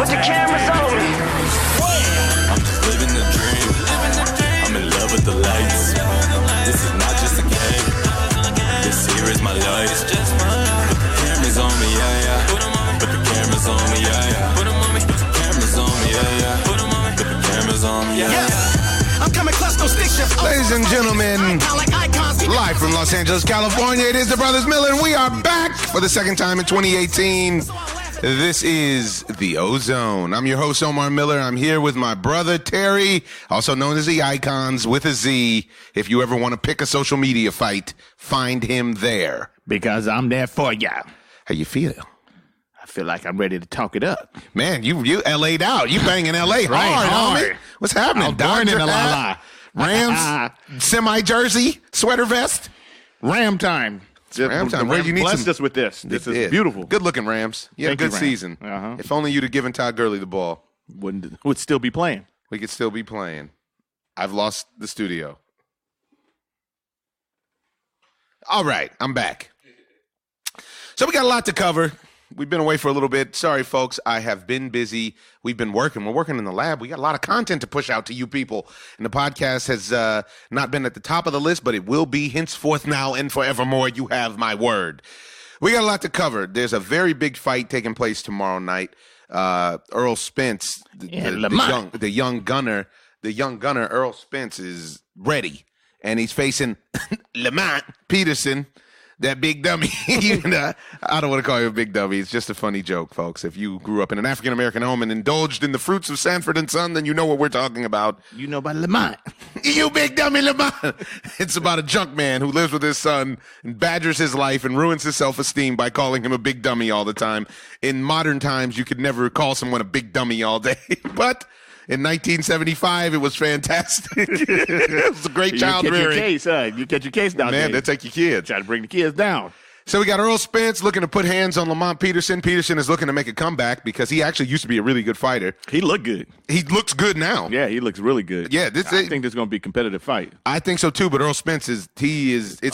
Put the cameras on me. I'm just living the dream. I'm in love with the lights. This is not just a game. This here is my life. Put the cameras on me, yeah, yeah. Put the cameras on me, yeah, yeah. Put the cameras on me, yeah, yeah. Put the cameras on me, yeah, yeah. I'm coming close, no stick shift. Ladies and gentlemen, live from Los Angeles, California, it is the Brothers Miller, and we are back for the second time in 2018. This is the OZone. I'm your host, Omar Miller. I'm here with my brother, Terry, also known as the Icons with a Z. If you ever want to pick a social media fight, find him there. Because I'm there for ya. How you feel? I feel like I'm ready to talk it up. Man, you LA'd out. You banging LA hard. Homie. What's happening? Dodger hat, Rams, semi-jersey, sweater vest. Ram time. Ram time. Where you need blessed us with this. This is beautiful. Good looking Rams. You had a good season. If only you'd have given Todd Gurley the ball. Would still be playing. We could still be playing. I've lost the studio. All right, I'm back. So we got a lot to cover. We've been away for a little bit. Sorry, folks. I have been busy. We've been working. We're working in the lab. We got a lot of content to push out to you people. And the podcast has not been at the top of the list, but it will be henceforth now and forevermore. You have my word. We got a lot to cover. There's a very big fight taking place tomorrow night. Earl Spence, the young gunner, Earl Spence is ready. And he's facing Lamont Peterson. That big dummy. I don't want to call him a big dummy. It's just a funny joke, folks. If you grew up in an African-American home and indulged in the fruits of Sanford and Son, then you know what we're talking about. You know about Lamont. You big dummy Lamont. It's about a junk man who lives with his son and badgers his life and ruins his self-esteem by calling him a big dummy all the time. In modern times, you could never call someone a big dummy all day. But in 1975, it was fantastic. It was a great child rearing. You catch your case down, man. They take your kids. Try to bring the kids down. So we got Earl Spence looking to put hands on Lamont Peterson. Peterson is looking to make a comeback because he actually used to be a really good fighter. He looked good. He looks good now. Yeah, he looks really good. Yeah, I think this is going to be a competitive fight. I think so too. But Earl Spence it's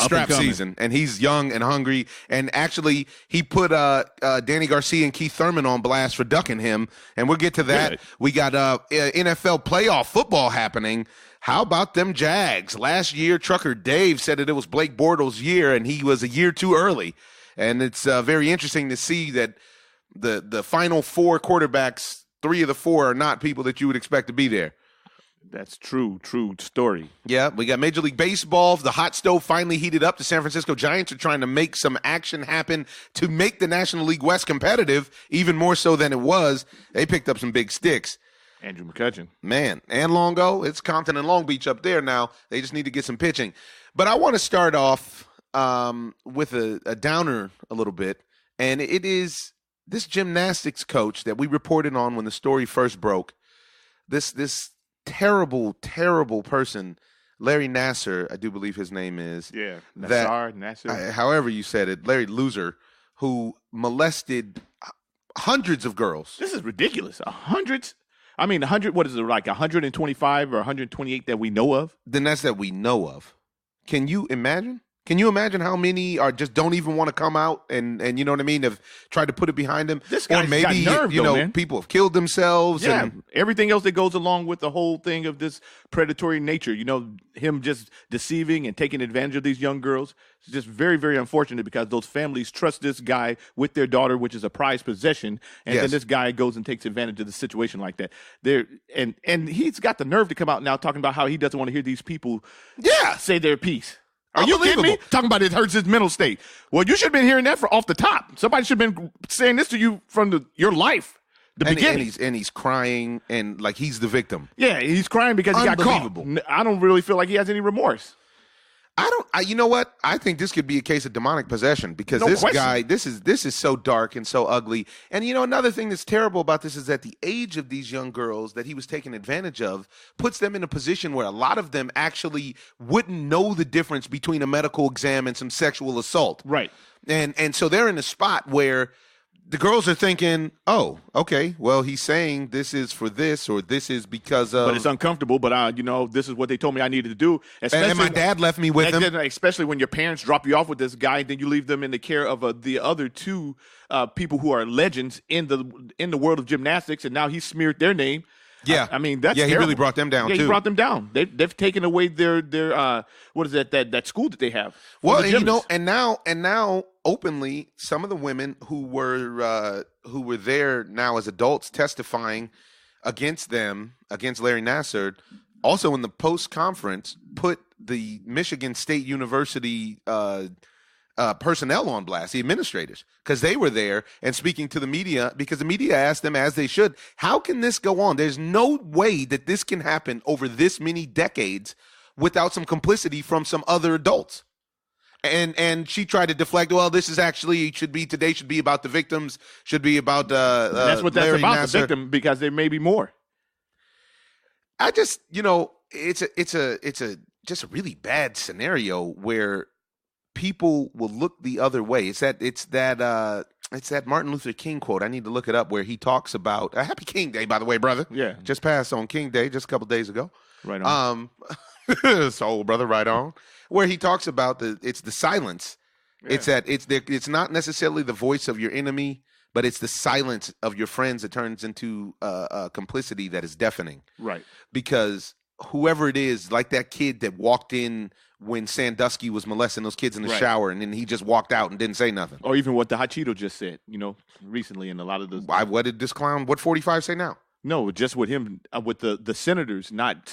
strap season, and he's young and hungry. And actually, he put Danny Garcia and Keith Thurman on blast for ducking him. And we'll get to that. Good. We got NFL playoff football happening. How about them Jags? Last year, Trucker Dave said that it was Blake Bortles' year, and he was a year too early. And it's very interesting to see that the final four quarterbacks, 3 of the 4 are not people that you would expect to be there. That's true story. Yeah, we got Major League Baseball. The hot stove finally heated up. The San Francisco Giants are trying to make some action happen to make the National League West competitive, even more so than it was. They picked up some big sticks. Andrew McCutchen. Man, and Longo. It's Compton and Long Beach up there now. They just need to get some pitching. But I want to start off with a downer a little bit, and it is this gymnastics coach that we reported on when the story first broke. This terrible, terrible person, Larry Nassar, I do believe his name is. Yeah, Nassar. However you said it, Larry Loser, who molested hundreds of girls. This is ridiculous. 100, what is it, like 125 or 128 that we know of? Then that's that we know of. Can you imagine? Can you imagine how many are just don't even want to come out and you know what I mean, have tried to put it behind them? This guy's got nerve, people have killed themselves. Yeah, and everything else that goes along with the whole thing of this predatory nature, him just deceiving and taking advantage of these young girls. It's just very, very unfortunate because those families trust this guy with their daughter, which is a prized possession, and then this guy goes and takes advantage of the situation like that. And he's got the nerve to come out now talking about how he doesn't want to hear these people say their piece. Are you kidding me? Talking about it hurts his mental state. Well, you should have been hearing that off the top. Somebody should have been saying this to you from your life, beginning. And he's crying and like he's the victim. Yeah, he's crying because he got caught. I don't really feel like he has any remorse. You know what? I think this could be a case of demonic possession because guy, this is so dark and so ugly. And another thing that's terrible about this is that the age of these young girls that he was taking advantage of puts them in a position where a lot of them actually wouldn't know the difference between a medical exam and some sexual assault. Right. And so they're in a spot where the girls are thinking, oh, okay, well, he's saying this is for this or this is because of. But it's uncomfortable. But this is what they told me I needed to do. And my dad left me with him. Especially when your parents drop you off with this guy, then you leave them in the care of the other two people who are legends in the world of gymnastics, and now he smeared their name. Yeah, I mean that's he terrible. really brought them down too. He brought them down. They've taken away their what is that school that they have? Well, and now openly, some of the women who were there now as adults testifying against Larry Nassar, also in the post conference, put the Michigan State University personnel on blast, the administrators, because they were there and speaking to the media, because the media asked them, as they should, how can this go on? There's no way that this can happen over this many decades without some complicity from some other adults. And she tried to deflect, well, this is actually should be about the victims, should be about that's what that's Larry about, Nassar. the victim, because there may be more. I just, it's a really bad scenario where people will look the other way. It's that Martin Luther King quote. I need to look it up where he talks about Happy King Day, by the way, brother. Yeah, just passed on King Day just a couple days ago. Right on. So, brother, right on. Where he talks about it's the silence. Yeah. It's not necessarily the voice of your enemy, but it's the silence of your friends that turns into complicity that is deafening. Right. Because whoever it is, like that kid that walked in when Sandusky was molesting those kids in the shower, and then he just walked out and didn't say nothing. Or even what the Hachito just said, recently in a lot of those. What did this clown, what 45 say now? No, just with him, with the senators not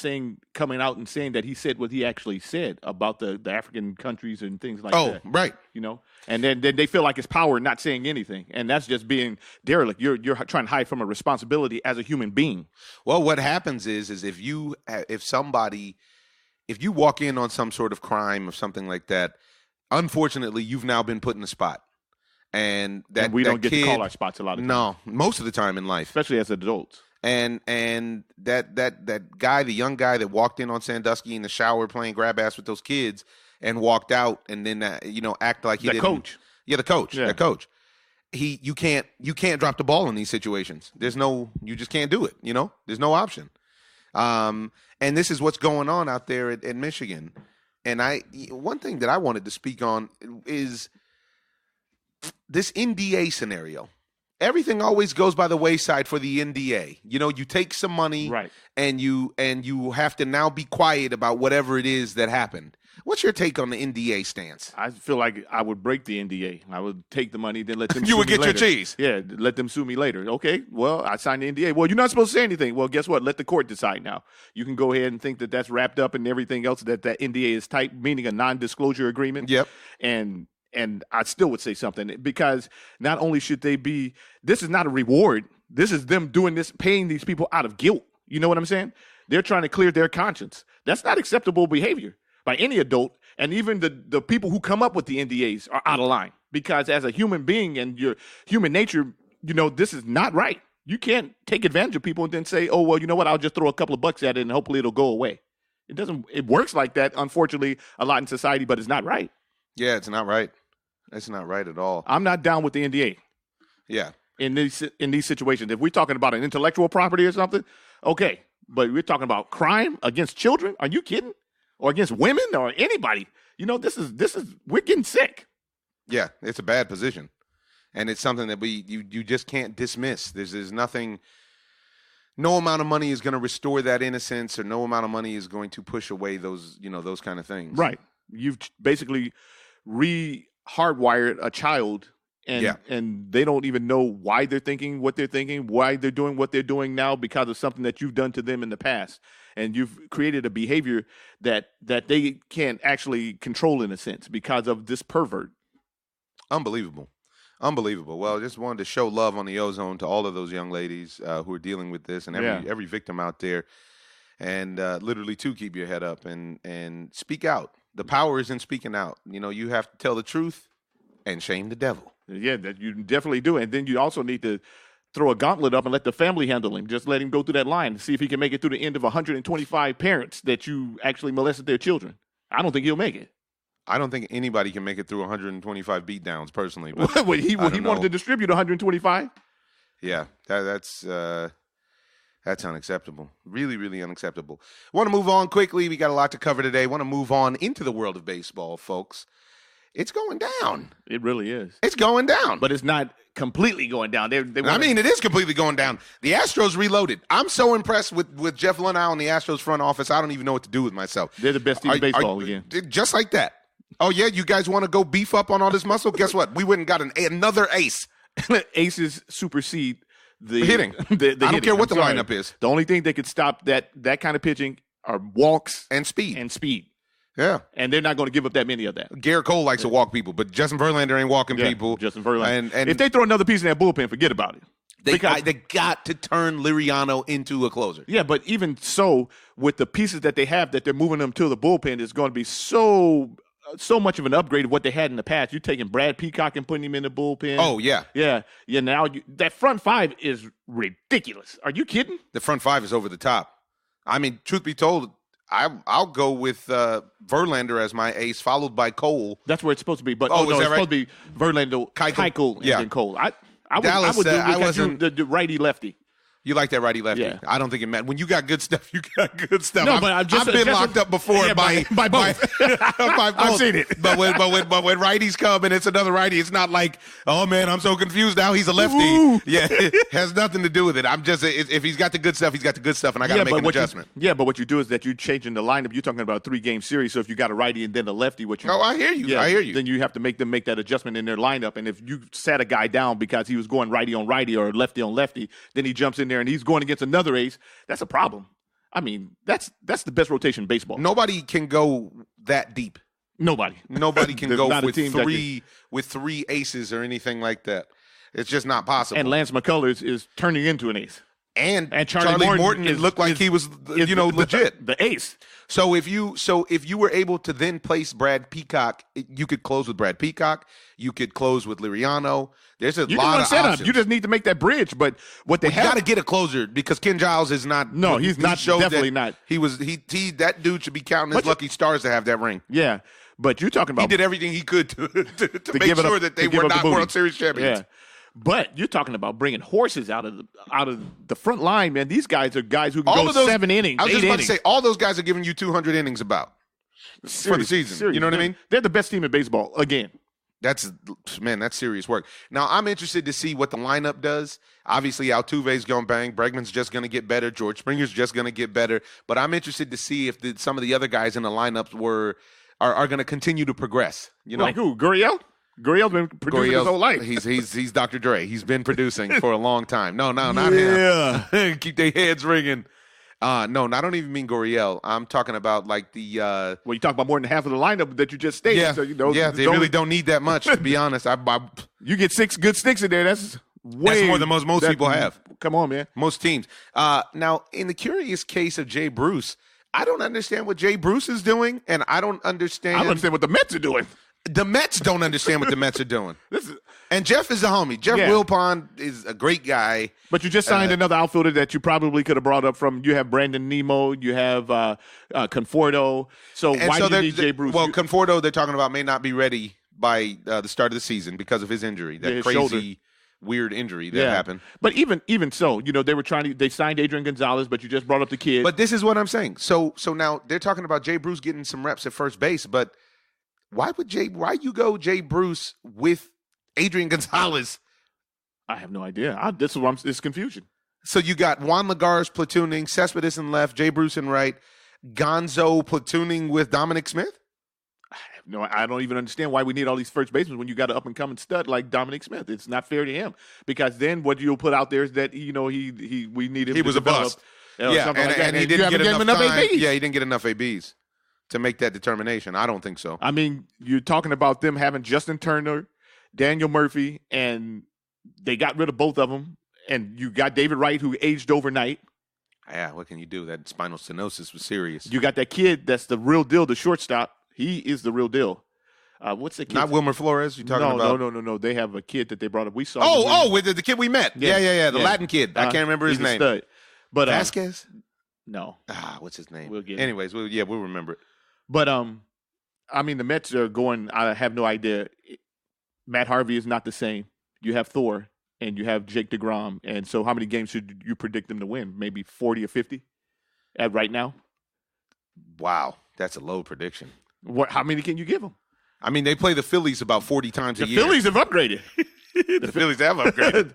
coming out and saying that he said what he actually said about the African countries and things like that. Oh, right. And then they feel like it's power not saying anything. And that's just being derelict. You're trying to hide from a responsibility as a human being. Well, what happens is if you walk in on some sort of crime or something like that, unfortunately, you've now been put in a spot. And we don't get to call our spots a lot of times. No, most of the time in life. Especially as adults. And that guy, the young guy that walked in on Sandusky in the shower playing grab ass with those kids and walked out and then act like he didn't. Coach. Yeah, the coach. Yeah. That coach. You can't drop the ball in these situations. You just can't do it. There's no option. And this is what's going on out there at Michigan. And one thing that I wanted to speak on is this NDA scenario. Everything always goes by the wayside for the NDA. You take some money, right, and you have to now be quiet about whatever it is that happened. What's your take on the NDA stance? I feel like I would break the NDA. I would take the money, then let them you sue would me get later. your cheese. Yeah, let them sue me later. Okay, well, I signed the NDA. Well, you're not supposed to say anything. Well, guess what? Let the court decide now. You can go ahead and think that that's wrapped up and everything else, that NDA is tight, meaning a non-disclosure agreement. Yep. And I still would say something, because not only should they be, this is not a reward. This is them doing this, paying these people out of guilt. You know what I'm saying? They're trying to clear their conscience. That's not acceptable behavior by any adult. And even the people who come up with the NDAs are out of line, because as a human being and your human nature, this is not right. You can't take advantage of people and then say, oh, well, you know what? I'll just throw a couple of bucks at it and hopefully it'll go away. It works like that, unfortunately, a lot in society, but it's not right. Yeah, it's not right. It's not right at all. I'm not down with the NDA. Yeah. In these situations, if we're talking about an intellectual property or something, okay. But we're talking about crime against children. Are you kidding? Or against women or anybody? This is we're getting sick. Yeah, it's a bad position, and it's something that you just can't dismiss. There's nothing. No amount of money is going to restore that innocence, or no amount of money is going to push away those those kind of things. Right. You've basically hardwired a child, and they don't even know why they're thinking what they're thinking, why they're doing what they're doing now, because of something that you've done to them in the past. And you've created a behavior that they can't actually control, in a sense, because of this pervert. Unbelievable. Well, I just wanted to show love on the Ozone to all of those young ladies who are dealing with this, and every victim out there. And literally, to keep your head up and speak out. The power is in speaking out. You have to tell the truth and shame the devil. Yeah, that you definitely do. And then you also need to throw a gauntlet up and let the family handle him. Just let him go through that line and see if he can make it through the end of 125 parents that you actually molested their children. I don't think he'll make it. I don't think anybody can make it through 125 beatdowns personally. But he wanted to distribute 125. Yeah, that's unacceptable. Really, really unacceptable. Want to move on quickly. We got a lot to cover today. Want to move on into the world of baseball, folks. It's going down. It really is. It's going down. But it's not completely going down. I mean, it is completely going down. The Astros reloaded. I'm so impressed with Jeff Lunau and the Astros front office. I don't even know what to do with myself. They're the best team in baseball again. Just like that. Oh, yeah, you guys want to go beef up on all this muscle? Guess what? We went and got another ace. Aces supersede the hitting. I don't care what the lineup is. The only thing that could stop that kind of pitching are walks and speed. Yeah. And they're not going to give up that many of that. Garrett Cole likes to walk people, but Justin Verlander ain't walking people. Justin Verlander. And if they throw another piece in that bullpen, forget about it. They got to turn Liriano into a closer. Yeah, but even so, with the pieces that they have that they're moving them to the bullpen, is going to be so much of an upgrade of what they had in the past. You're taking Brad Peacock and putting him in the bullpen. Oh, yeah. Yeah. Now that front five is ridiculous. Are you kidding? The front five is over the top. I mean, truth be told, I'll go with Verlander as my ace, followed by Cole. That's where it's supposed to be. But it's supposed right? to be Verlander, Keuchel, and then Cole. I would do the righty lefty. You like that righty lefty? Yeah. I don't think it matters. When you got good stuff, you got good stuff. No, I've been locked up before by both. by both. I've seen it. But when righties come and it's another righty, it's not like, oh man, I'm so confused now. He's a lefty. Ooh. Yeah, it has nothing to do with it. I'm just if he's got the good stuff, he's got the good stuff, and I got to make an adjustment. But what you do is that you're changing the lineup. You're talking about a 3-game series. So if you got a righty and then a lefty, I hear you. I hear you. Then you have to make them make that adjustment in their lineup. And if you sat a guy down because he was going righty on righty or lefty on lefty, then he jumps in there and he's going against another ace, that's a problem. I mean, that's the best rotation in baseball. Nobody can go that deep. Nobody can go with three aces or anything like that. It's just not possible. And Lance McCullers is turning into an ace. And Charlie Morton looked like he was legit. The ace. So if you were able to then place Brad Peacock, you could close with Brad Peacock. You could close with Liriano. There's a lot of options. You just need to make that bridge. But what you got to get a closer because Ken Giles is not. No, he's not. Definitely not. He that dude should be counting his lucky stars to have that ring. Yeah, but you're talking about he did everything he could to make sure that they were not World Series champions. Yeah. But you're talking about bringing horses out of the front line, man. These guys are guys who can go 7 innings. I was just about to say, innings. all those guys are giving you 200 innings for the season. You know what I mean? They're the best team in baseball again. That's serious work. Now, I'm interested to see what the lineup does. Obviously, Altuve's going bang. Bregman's just going to get better. George Springer's just going to get better. But I'm interested to see if some of the other guys in the lineup are going to continue to progress. You know, like who? Gurriel? Gurriel's been producing his whole life. He's Dr. Dre. He's been producing for a long time. No, not him. Keep their heads ringing. No, I don't even mean Gurriel. I'm talking about like the. Well, you talk about more than half of the lineup that you just stated. Yeah, so, they really don't need that much, to be honest. You get 6 good sticks in there. That's more than most people have. Come on, man. Most teams. Now, in the curious case of Jay Bruce, I don't understand what Jay Bruce is doing, and I don't understand. I don't understand what the Mets are doing. The Mets don't understand what the Mets are doing. And Jeff is a homie. Jeff Wilpon is a great guy. But you just signed another outfielder that you probably could have brought up from. You have Brandon Nemo. You have Conforto. So why do you need Jay Bruce? Well, Conforto, they're talking about, may not be ready by the start of the season because of his injury, that crazy, shoulder. Weird injury that happened. But even so, they signed Adrian Gonzalez, but you just brought up the kid. But this is what I'm saying. So now they're talking about Jay Bruce getting some reps at first base, but why you go Jay Bruce with Adrian Gonzalez? I have no idea. It's confusion. So you got Juan Lagares platooning, Cespedes in left, Jay Bruce in right, Gonzo platooning with Dominic Smith? I don't even understand why we need all these first basemen when you got an up-and-coming stud like Dominic Smith. It's not fair to him because then what you'll put out there is that we need him. He was a bust. And he didn't get enough time. Yeah, he didn't get enough ABs to make that determination. I don't think so. I mean, you're talking about them having Justin Turner, Daniel Murphy, and they got rid of both of them. And you got David Wright, who aged overnight. Yeah, what can you do? That spinal stenosis was serious. You got that kid that's the real deal, the shortstop. He is the real deal. What's the kid? Not Wilmer Flores? You talking about? No. They have a kid that they brought up. We saw. With the kid we met. Yeah. The Latin kid. I can't remember his name. Stud. But Vasquez? No. What's his name? We'll get Anyways, we'll remember it. But I mean, the Mets are going. I have no idea. Matt Harvey is not the same. You have Thor and you have Jake DeGrom, and so how many games should you predict them to win? Maybe 40 or 50 at right now. Wow, that's a low prediction. What? How many can you give them? I mean, they play the Phillies about 40 times a year. The Phillies have upgraded. The Phillies have upgraded.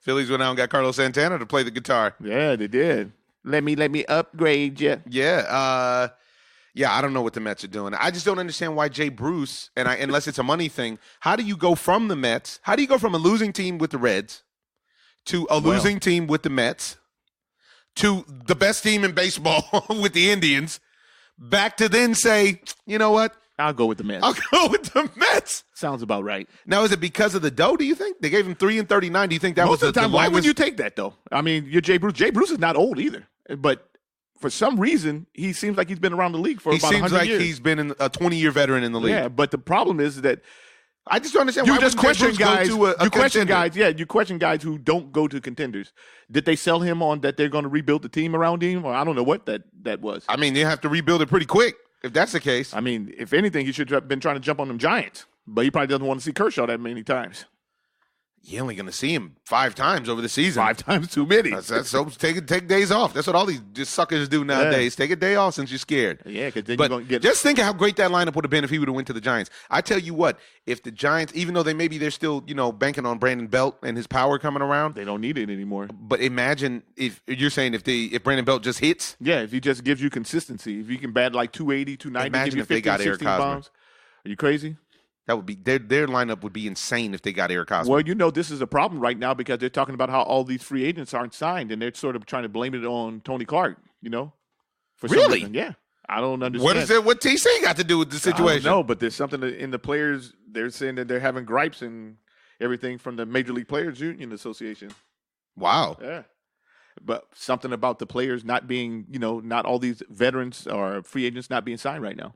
Phillies went out and got Carlos Santana to play the guitar. Yeah, they did. Let me upgrade you. Yeah. Yeah, I don't know what the Mets are doing. I just don't understand why Jay Bruce, unless it's a money thing, how do you go from the Mets? How do you go from a losing team with the Reds to a losing team with the Mets to the best team in baseball with the Indians, back to then say, you know what? I'll go with the Mets. I'll go with the Mets. Sounds about right. Now, is it because of the dough, do you think? They gave him 3-39. Do you think that Most was of the time? Why would you take that, though? I mean, you're Jay Bruce. Jay Bruce is not old either. But for some reason, he seems like he's been around the league for about 100 years. He seems like he's been a 20-year veteran in the league. Yeah, but the problem is that I just don't understand you why just question guys. You question guys. Yeah, you question guys who don't go to contenders. Did they sell him on that they're going to rebuild the team around him, or I don't know what that was. I mean, they have to rebuild it pretty quick if that's the case. I mean, if anything, he should have been trying to jump on them Giants, but he probably doesn't want to see Kershaw that many times. You're only going to see him 5 times over the season. 5 times too many. So take days off. That's what all these just suckers do nowadays. Yeah. Take a day off since you're scared. Yeah, because then but you're going to get. Just think of how great that lineup would have been if he would have went to the Giants. I tell you what, if the Giants, even though they're still banking on Brandon Belt and his power coming around, they don't need it anymore. But imagine if you're saying if Brandon Belt just hits. Yeah, if he just gives you consistency, if you can bat like 280, 290, imagine give you if they got 15, Eric 16 Hosmer. bombs. Are you crazy? That would be their lineup would be insane if they got Eric Hosmer. Well, this is a problem right now because they're talking about how all these free agents aren't signed, and they're sort of trying to blame it on Tony Clark. For some Really? reason. Yeah, I don't understand. What TC got to do with the situation? No, but there's something in the players. They're saying that they're having gripes and everything from the Major League Players Union Association. Wow. Yeah. But something about the players not being, not all these veterans or free agents not being signed right now.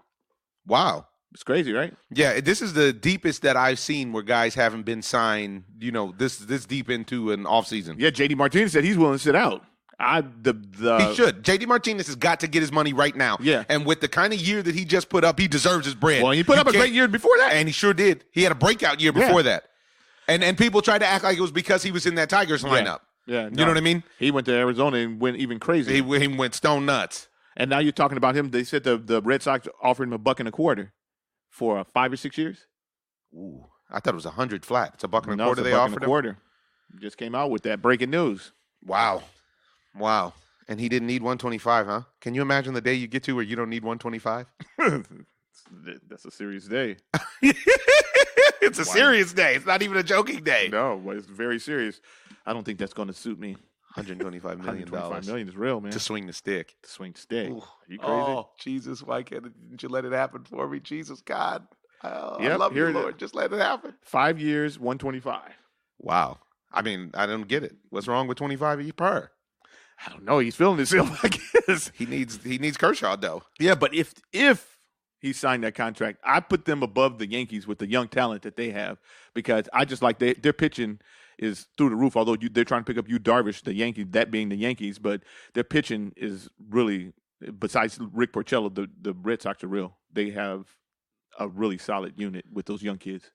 Wow. It's crazy, right? Yeah, this is the deepest that I've seen where guys haven't been signed, this deep into an offseason. Yeah, JD Martinez said he's willing to sit out. He should. JD Martinez has got to get his money right now. Yeah. And with the kind of year that he just put up, he deserves his bread. Well, he put up a great year before that. And he sure did. He had a breakout year before that. And people tried to act like it was because he was in that Tigers lineup. Yeah. You know what I mean? He went to Arizona and went even crazy. He went stone nuts. And now you're talking about him. They said the Red Sox offered him $1.25 for 5 or 6 years. Ooh, I thought it was 100 flat. It's $1.25 they offered him. Just came out with that breaking news. Wow. And he didn't need 125, huh? Can you imagine the day you get to where you don't need 125? That's a serious day. It's a serious day. It's not even a joking day. No, it's very serious. I don't think that's going to suit me. $125 million. $125 million is real, man. To swing the stick. Ooh, are you crazy? Oh, Jesus, why didn't you let it happen for me? Jesus, God. I love you, Lord. Just let it happen. 5 years, 125. Wow. I mean, I don't get it. What's wrong with 25 per? I don't know. He's feeling himself, I guess. He needs Kershaw, though. Yeah, but if he signed that contract, I put them above the Yankees with the young talent that they have because I just like their pitching is through the roof, although they're trying to pick up Darvish, the Yankees, that being the Yankees, but their pitching is really, besides Rick Porcello, the Red Sox are real. They have a really solid unit with those young kids.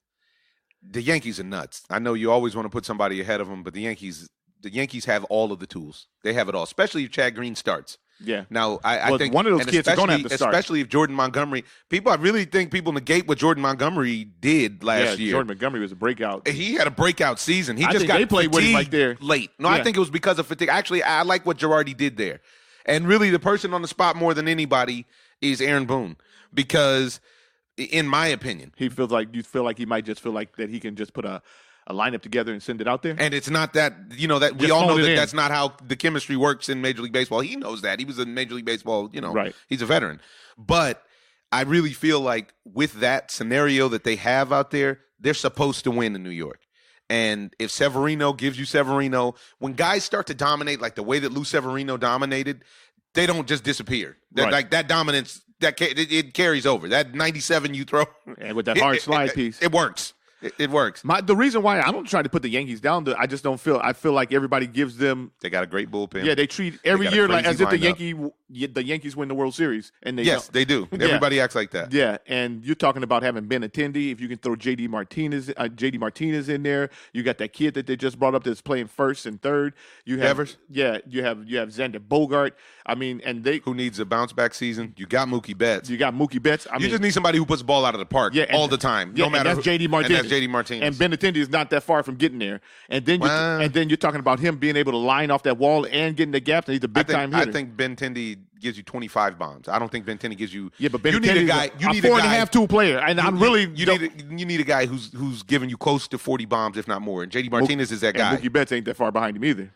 The Yankees are nuts. I know you always want to put somebody ahead of them, but the Yankees have all of the tools. They have it all, especially if Chad Green starts. Yeah. Now, I think one of those kids are going to have to start. Especially if Jordan Montgomery. I really think people negate what Jordan Montgomery did last year. Jordan Montgomery was a breakout. He had a breakout season. I think they played with him right there late. No, I think it was because of fatigue. Actually, I like what Girardi did there. And really, the person on the spot more than anybody is Aaron Boone because, in my opinion, you feel like he might just feel like that he can just put a lineup together and send it out there. And it's not that, that we all know that that's not how the chemistry works in Major League Baseball. He knows that. He was in Major League Baseball, right. He's a veteran. But I really feel like with that scenario that they have out there, they're supposed to win in New York. And if Severino gives you Severino, when guys start to dominate like the way that Lou Severino dominated, they don't just disappear. Right. Like that dominance, it carries over. That 97 you throw. And with that hard slide piece. It works. It works. The reason why I don't try to put the Yankees down, I just don't feel. I feel like everybody gives them. They got a great bullpen. Yeah, they treat every year like as if the Yankees win the World Series, and they do. Everybody acts like that. Yeah, and you're talking about having Benintendi. If you can throw JD Martinez in there, you got that kid that they just brought up that's playing first and third. You have Devers? Yeah, you have Xander Bogart. I mean, and who needs a bounce back season? You got Mookie Betts. You got Mookie Betts. You just need somebody who puts the ball out of the park all the time, no matter. And that's JD Martinez. And that's JD Martinez. And Benintendi is not that far from getting there. And then you're talking about him being able to line off that wall and getting the gaps. And he's a big time hitter. I think Benintendi gives you 25 bombs. I don't think Benintendi gives you. Yeah, but you need a guy. You need a 4.5 tool player, and you need a guy who's giving you close to 40 bombs, if not more. And JD Martinez is that guy. And Mookie Betts ain't that far behind him either.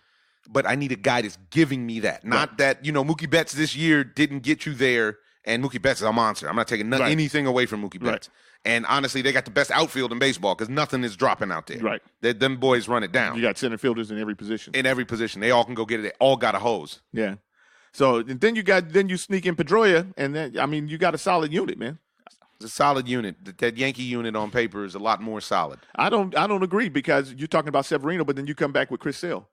But I need a guy that's giving me that. Not that, Mookie Betts this year didn't get you there, and Mookie Betts is a monster. I'm not taking anything away from Mookie Betts. Right. And honestly, they got the best outfield in baseball because nothing is dropping out there. Right. Them boys run it down. You got center fielders in every position. They all can go get it. They all got a hose. Yeah. So and then you sneak in Pedroia, and then you got a solid unit, man. It's a solid unit. That Yankee unit on paper is a lot more solid. I don't agree because you're talking about Severino, but then you come back with Chris Sale.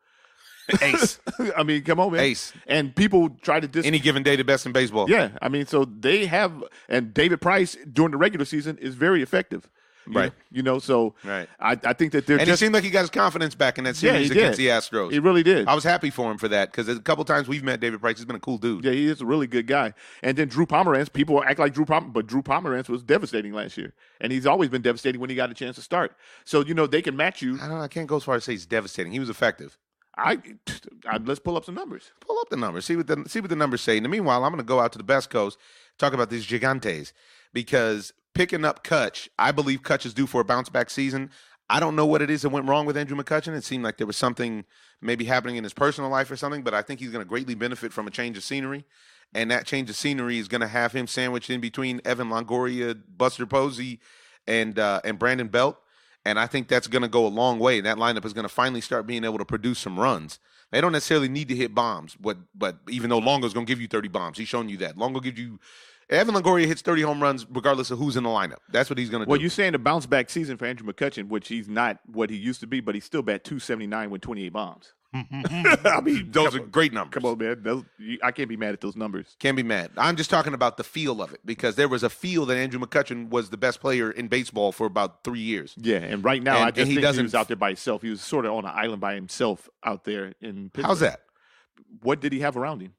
Ace. I mean, come on, man. Ace. And people try to any given day the best in baseball. Yeah. I mean, so they have, and David Price during the regular season is very effective. Right. So right. I think that they're and it seemed like he got his confidence back in that series against the Astros. He really did. I was happy for him for that because a couple times we've met David Price. He's been a cool dude. Yeah, he is a really good guy. And then Drew Pomeranz, people act like Drew Pomeranz was devastating last year. And he's always been devastating when he got a chance to start. So, they can match you. I can't go as far as say he's devastating. He was effective. Let's pull up some numbers. Pull up the numbers. See what the numbers say. In the meanwhile, I'm going to go out to the Best Coast, talk about these Gigantes, because picking up Kutch, I believe Kutch is due for a bounce back season. I don't know what it is that went wrong with Andrew McCutchen. It seemed like there was something maybe happening in his personal life or something, but I think he's going to greatly benefit from a change of scenery. And that change of scenery is going to have him sandwiched in between Evan Longoria, Buster Posey, and Brandon Belt. And I think that's going to go a long way. That lineup is going to finally start being able to produce some runs. They don't necessarily need to hit bombs, but even though Longo's going to give you 30 bombs, he's shown you that. Longo gives you – Evan Longoria hits 30 home runs regardless of who's in the lineup. That's what he's going to do. Well, you're saying a bounce-back season for Andrew McCutchen, which he's not what he used to be, but he's still bat .279 with 28 bombs. I mean, those are great numbers. Come on, man. I can't be mad at those numbers. Can't be mad. I'm just talking about the feel of it because there was a feel that Andrew McCutchen was the best player in baseball for about 3 years. Yeah, and right now I just think he was out there by himself. He was sort of on an island by himself out there in Pittsburgh. How's that? What did he have around him?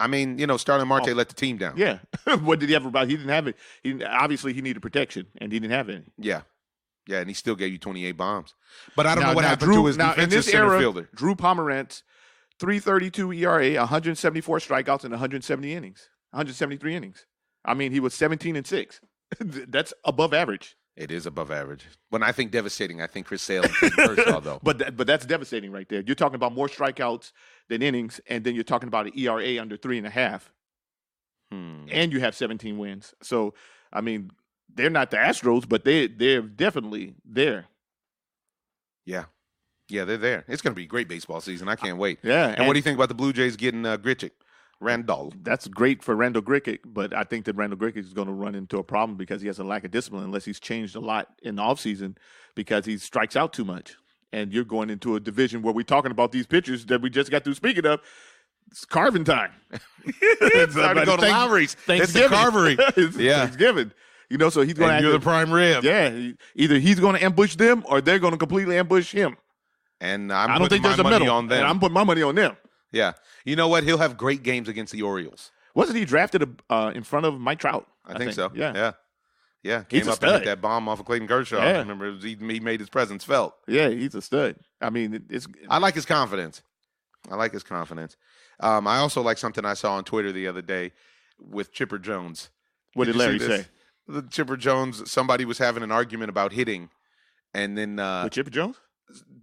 I mean, Starlin Marte let the team down. Yeah. What did he have about? He didn't have it. Obviously, he needed protection, and he didn't have any. Yeah. Yeah, and he still gave you 28 bombs. But I don't know what happened to his defensive center fielder. Drew Pomeranz, 3.32 ERA, 174 strikeouts in 173 innings. I mean, he was 17-6. That's above average. It is above average. When I think devastating, I think Chris Sale and Clayton Kershaw, though. But that's devastating right there. You're talking about more strikeouts than innings, and then you're talking about an ERA under 3.5. And you have 17 wins. So, I mean, they're not the Astros, but they're definitely there. Yeah. Yeah, they're there. It's going to be a great baseball season. I can't wait. Yeah. And what do you think about the Blue Jays getting Grichuk? Randall. That's great for Randall Grichuk, but I think that Randall Grichuk is going to run into a problem because he has a lack of discipline unless he's changed a lot in the offseason because he strikes out too much. And you're going into a division where we're talking about these pitchers that we just got through speaking of. It's carving time. It's time to go to Lowry's. It's the carvery. It's Thanksgiving. So he's going to. You're the prime rib. Yeah. Either he's going to ambush them or they're going to completely ambush him. And I don't think there's a money on them. And I'm putting my money on them. Yeah. You know what? He'll have great games against the Orioles. Wasn't he drafted in front of Mike Trout? I think so. Yeah. Yeah. He's Came up and hit that bomb off of Clayton Kershaw. Yeah. Remember, he made his presence felt. Yeah, he's a stud. I mean, I like his confidence. I also like something I saw on Twitter the other day with Chipper Jones. What did Larry say? The Chipper Jones, somebody was having an argument about hitting, and then with Chipper Jones?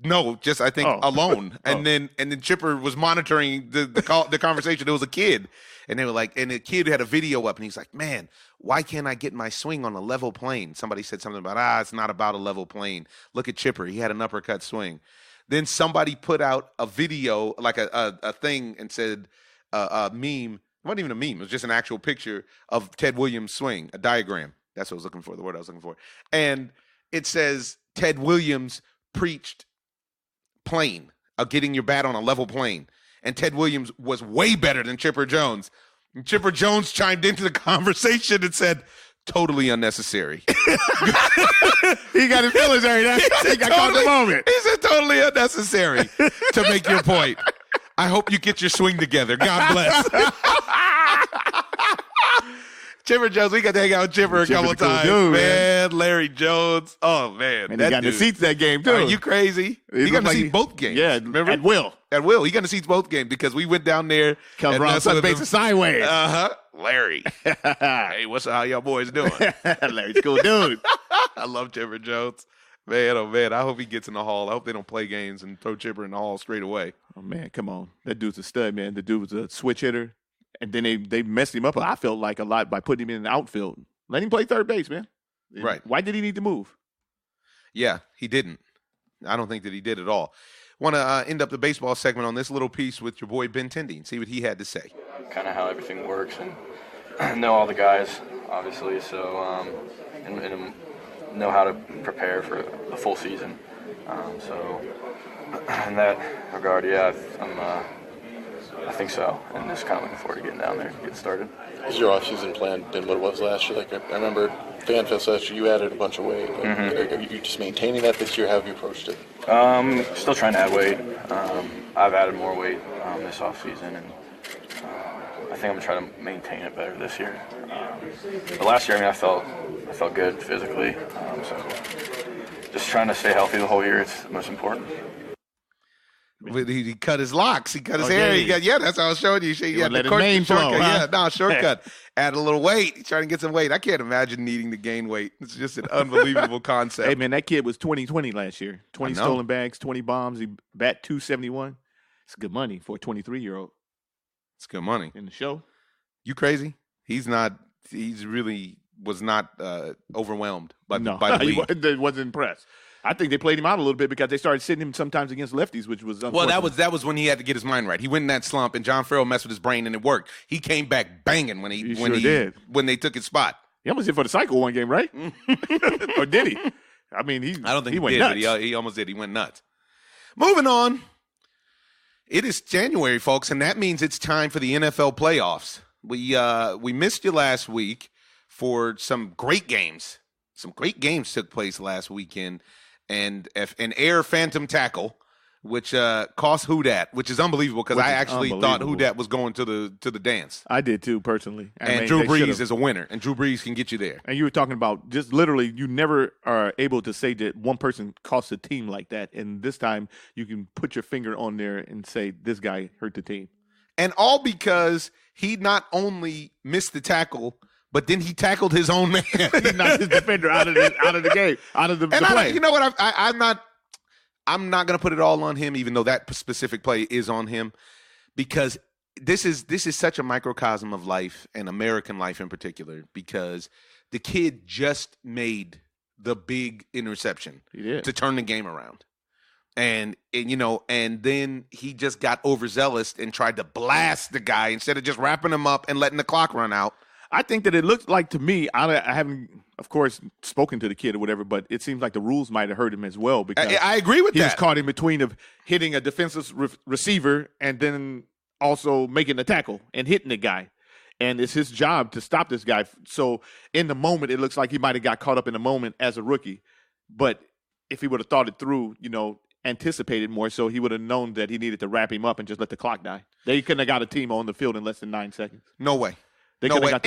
No, just I think alone. And then Chipper was monitoring the conversation. It was a kid, and they were like, and the kid had a video up, and he's like, "Man, why can't I get my swing on a level plane?" Somebody said something about it's not about a level plane. Look at Chipper; he had an uppercut swing. Then somebody put out a video, like a thing, and said a meme. It wasn't even a meme. It was just an actual picture of Ted Williams' swing, a diagram. That's what I was looking for. The word I was looking for, and it says Ted Williams preached plane, getting your bat on a level plane. And Ted Williams was way better than Chipper Jones. And Chipper Jones chimed into the conversation and said, totally unnecessary. He got his feelings hurt. He got caught in the moment. He said totally unnecessary to make your point. I hope you get your swing together. God bless. Chipper Jones, we got to hang out with Chipper a couple times. Dude, man, Larry Jones. Oh, man. And he got in the seats that game, too. Are you crazy? He got to see both games. Yeah, remember? At will. At will. He got to see both games because we went down there. Comes around second base and sideways. Larry. Hey, how y'all boys doing? Larry's cool dude. I love Chipper Jones. Man, oh, man. I hope he gets in the hall. I hope they don't play games and throw Chipper in the hall straight away. Oh, man, come on. That dude's a stud, man. The dude was a switch hitter. And then they messed him up, I felt like, a lot by putting him in the outfield. Let him play third base, man. Right. Why did he need to move? Yeah, he didn't. I don't think that he did at all. Want to end up the baseball segment on this little piece with your boy Ben Tindy and see what he had to say. Kind of how everything works and know all the guys, obviously, so and know how to prepare for a full season. So in that regard, yeah, I think so, and just kind of looking forward to getting down there and getting started. Has your off-season plan been what it was last year? Like I remember FanFest last year, you added a bunch of weight. Are you just maintaining that this year? How have you approached it? Still trying to add weight. I've added more weight this off-season, and I think I'm going to try to maintain it better this year. But last year, I felt good physically, so just trying to stay healthy the whole year is the most important. He cut his locks. He cut his hair. That's how I was showing you. He had let his mane flow. Shortcut. Add a little weight. He's trying to get some weight. I can't imagine needing to gain weight. It's just an unbelievable concept. Hey, man, that kid was 20-20 last year. 20 stolen bags, 20 bombs. He bat 271. It's good money for a 23-year-old. It's good money. In the show. You crazy? He's not. He's really was not overwhelmed by the league. He wasn't impressed. I think they played him out a little bit because they started sitting him sometimes against lefties, which was unfortunate. Well, that was when he had to get his mind right. He went in that slump, and John Farrell messed with his brain, and it worked. He came back banging when they took his spot. He almost hit for the cycle one game, right? Or did he? I mean, I don't think he went did, nuts. but he almost did. He went nuts. Moving on. It is January, folks, and that means it's time for the NFL playoffs. We missed you last week for some great games. Some great games took place last weekend. And an air phantom tackle, which cost Who Dat, which is unbelievable because I actually thought Who Dat was going to the dance. I did too, personally. Drew Brees is a winner, and Drew Brees can get you there. And you were talking about just literally, you never are able to say that one person cost a team like that. And this time, you can put your finger on there and say this guy hurt the team. And all because he not only missed the tackle, but then he tackled his own man. He knocked his defender out of the game, out of the play. You know what? I'm not going to put it all on him, even though that specific play is on him, because this is such a microcosm of life and American life in particular. Because the kid just made the big interception to turn the game around, and then he just got overzealous and tried to blast the guy instead of just wrapping him up and letting the clock run out. I think that it looks like to me, I haven't, of course, spoken to the kid or whatever, but it seems like the rules might have hurt him as well. Because I agree with that. He was caught in between of hitting a defensive receiver and then also making the tackle and hitting the guy. And it's his job to stop this guy. So in the moment, it looks like he might have got caught up in the moment as a rookie. But if he would have thought it through, anticipated more, so he would have known that he needed to wrap him up and just let the clock die. They couldn't have got a team on the field in less than 9 seconds. No way. No way.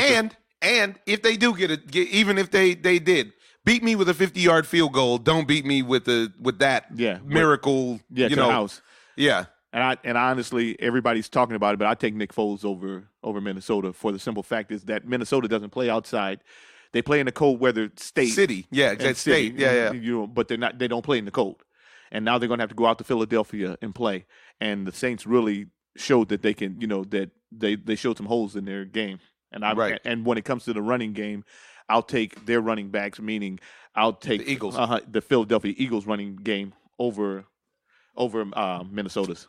And if they do even if they did, beat me with a 50-yard field goal. Don't beat me with that miracle. House. Yeah. And I honestly, everybody's talking about it, but I take Nick Foles over Minnesota for the simple fact is that Minnesota doesn't play outside. They play in a cold weather city. Yeah, exactly. State. Yeah. But they don't play in the cold. And now they're going to have to go out to Philadelphia and play. And the Saints really showed that they can, that they showed some holes in their game. And when it comes to the running game, I'll take their running backs, meaning I'll take the Eagles, the Philadelphia Eagles running game over Minnesota's.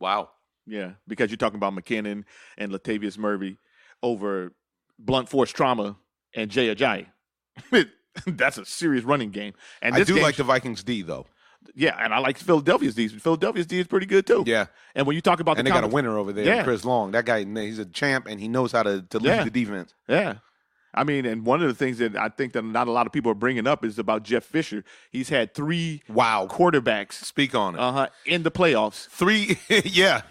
Wow. Yeah, because you're talking about McKinnon and Latavius Murray over blunt force trauma and Jay Ajayi. That's a serious running game. And I this do game, like the Vikings D though. yeah, and I like Philadelphia's D. Philadelphia's D is pretty good too. Yeah. And when you talk about And they got a winner over there, Yeah. Chris Long. That guy, he's a champ, and he knows how to lead Yeah. the defense. Yeah. I mean, and one of the things that I think that not a lot of people are bringing up is about Jeff Fisher. He's had 3 quarterbacks Speak on it. in the playoffs 3, yeah,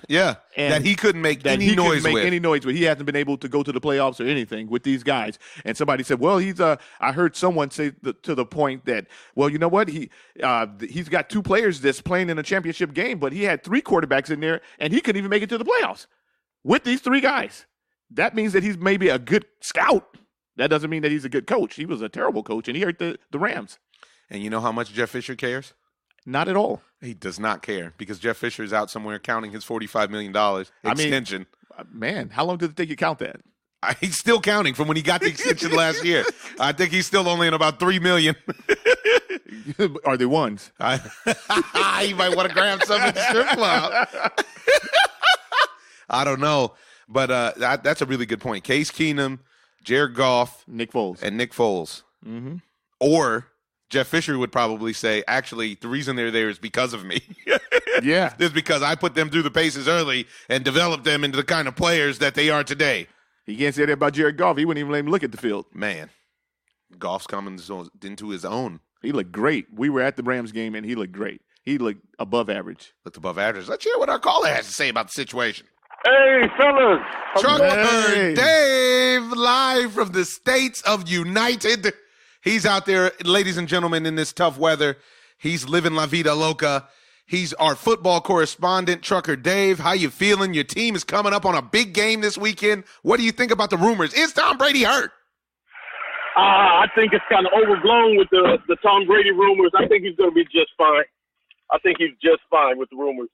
And that he couldn't make that any he noise couldn't make with. any noise with. He hasn't been able to go to the playoffs or anything with these guys. And somebody said, well, I heard someone say to the point that, well, you know what? He's got 2 players that's playing in a championship game, but he had 3 quarterbacks in there, and he couldn't even make it to the playoffs with these 3 guys. That means that he's maybe a good scout. That doesn't mean that he's a good coach. He was a terrible coach, and he hurt the Rams. And you know how much Jeff Fisher cares? Not at all. He does not care because Jeff Fisher is out somewhere counting his $45 million extension. Man, how long did it take you to count that? He's still counting from when he got the extension last year. I think he's still only in about $3 million. Are they ones? You might want to grab some at the strip club. I don't know. But that's a really good point. Case Keenum, Jared Goff, Nick Foles. and Nick Foles. Mm-hmm. Or Jeff Fisher would probably say, actually, the reason they're there is because of me. Yeah. It's because I put them through the paces early and developed them into the kind of players that they are today. He can't say that about Jared Goff. He wouldn't even let him look at the field. Man, Goff's coming into his own. He looked great. We were at the Rams game, and he looked great. He looked above average. Looked above average. Let's hear what our caller has to say about the situation. Hey, fellas. Trucker Dave, live from the States of United. He's out there, ladies and gentlemen, in this tough weather. He's living La Vida Loca. He's our football correspondent, Trucker Dave. How you feeling? Your team is coming up on a big game this weekend. What do you think about the rumors? Is Tom Brady hurt? I think it's kind of overblown with the Tom Brady rumors. I think he's going to be just fine. I think he's just fine with the rumors.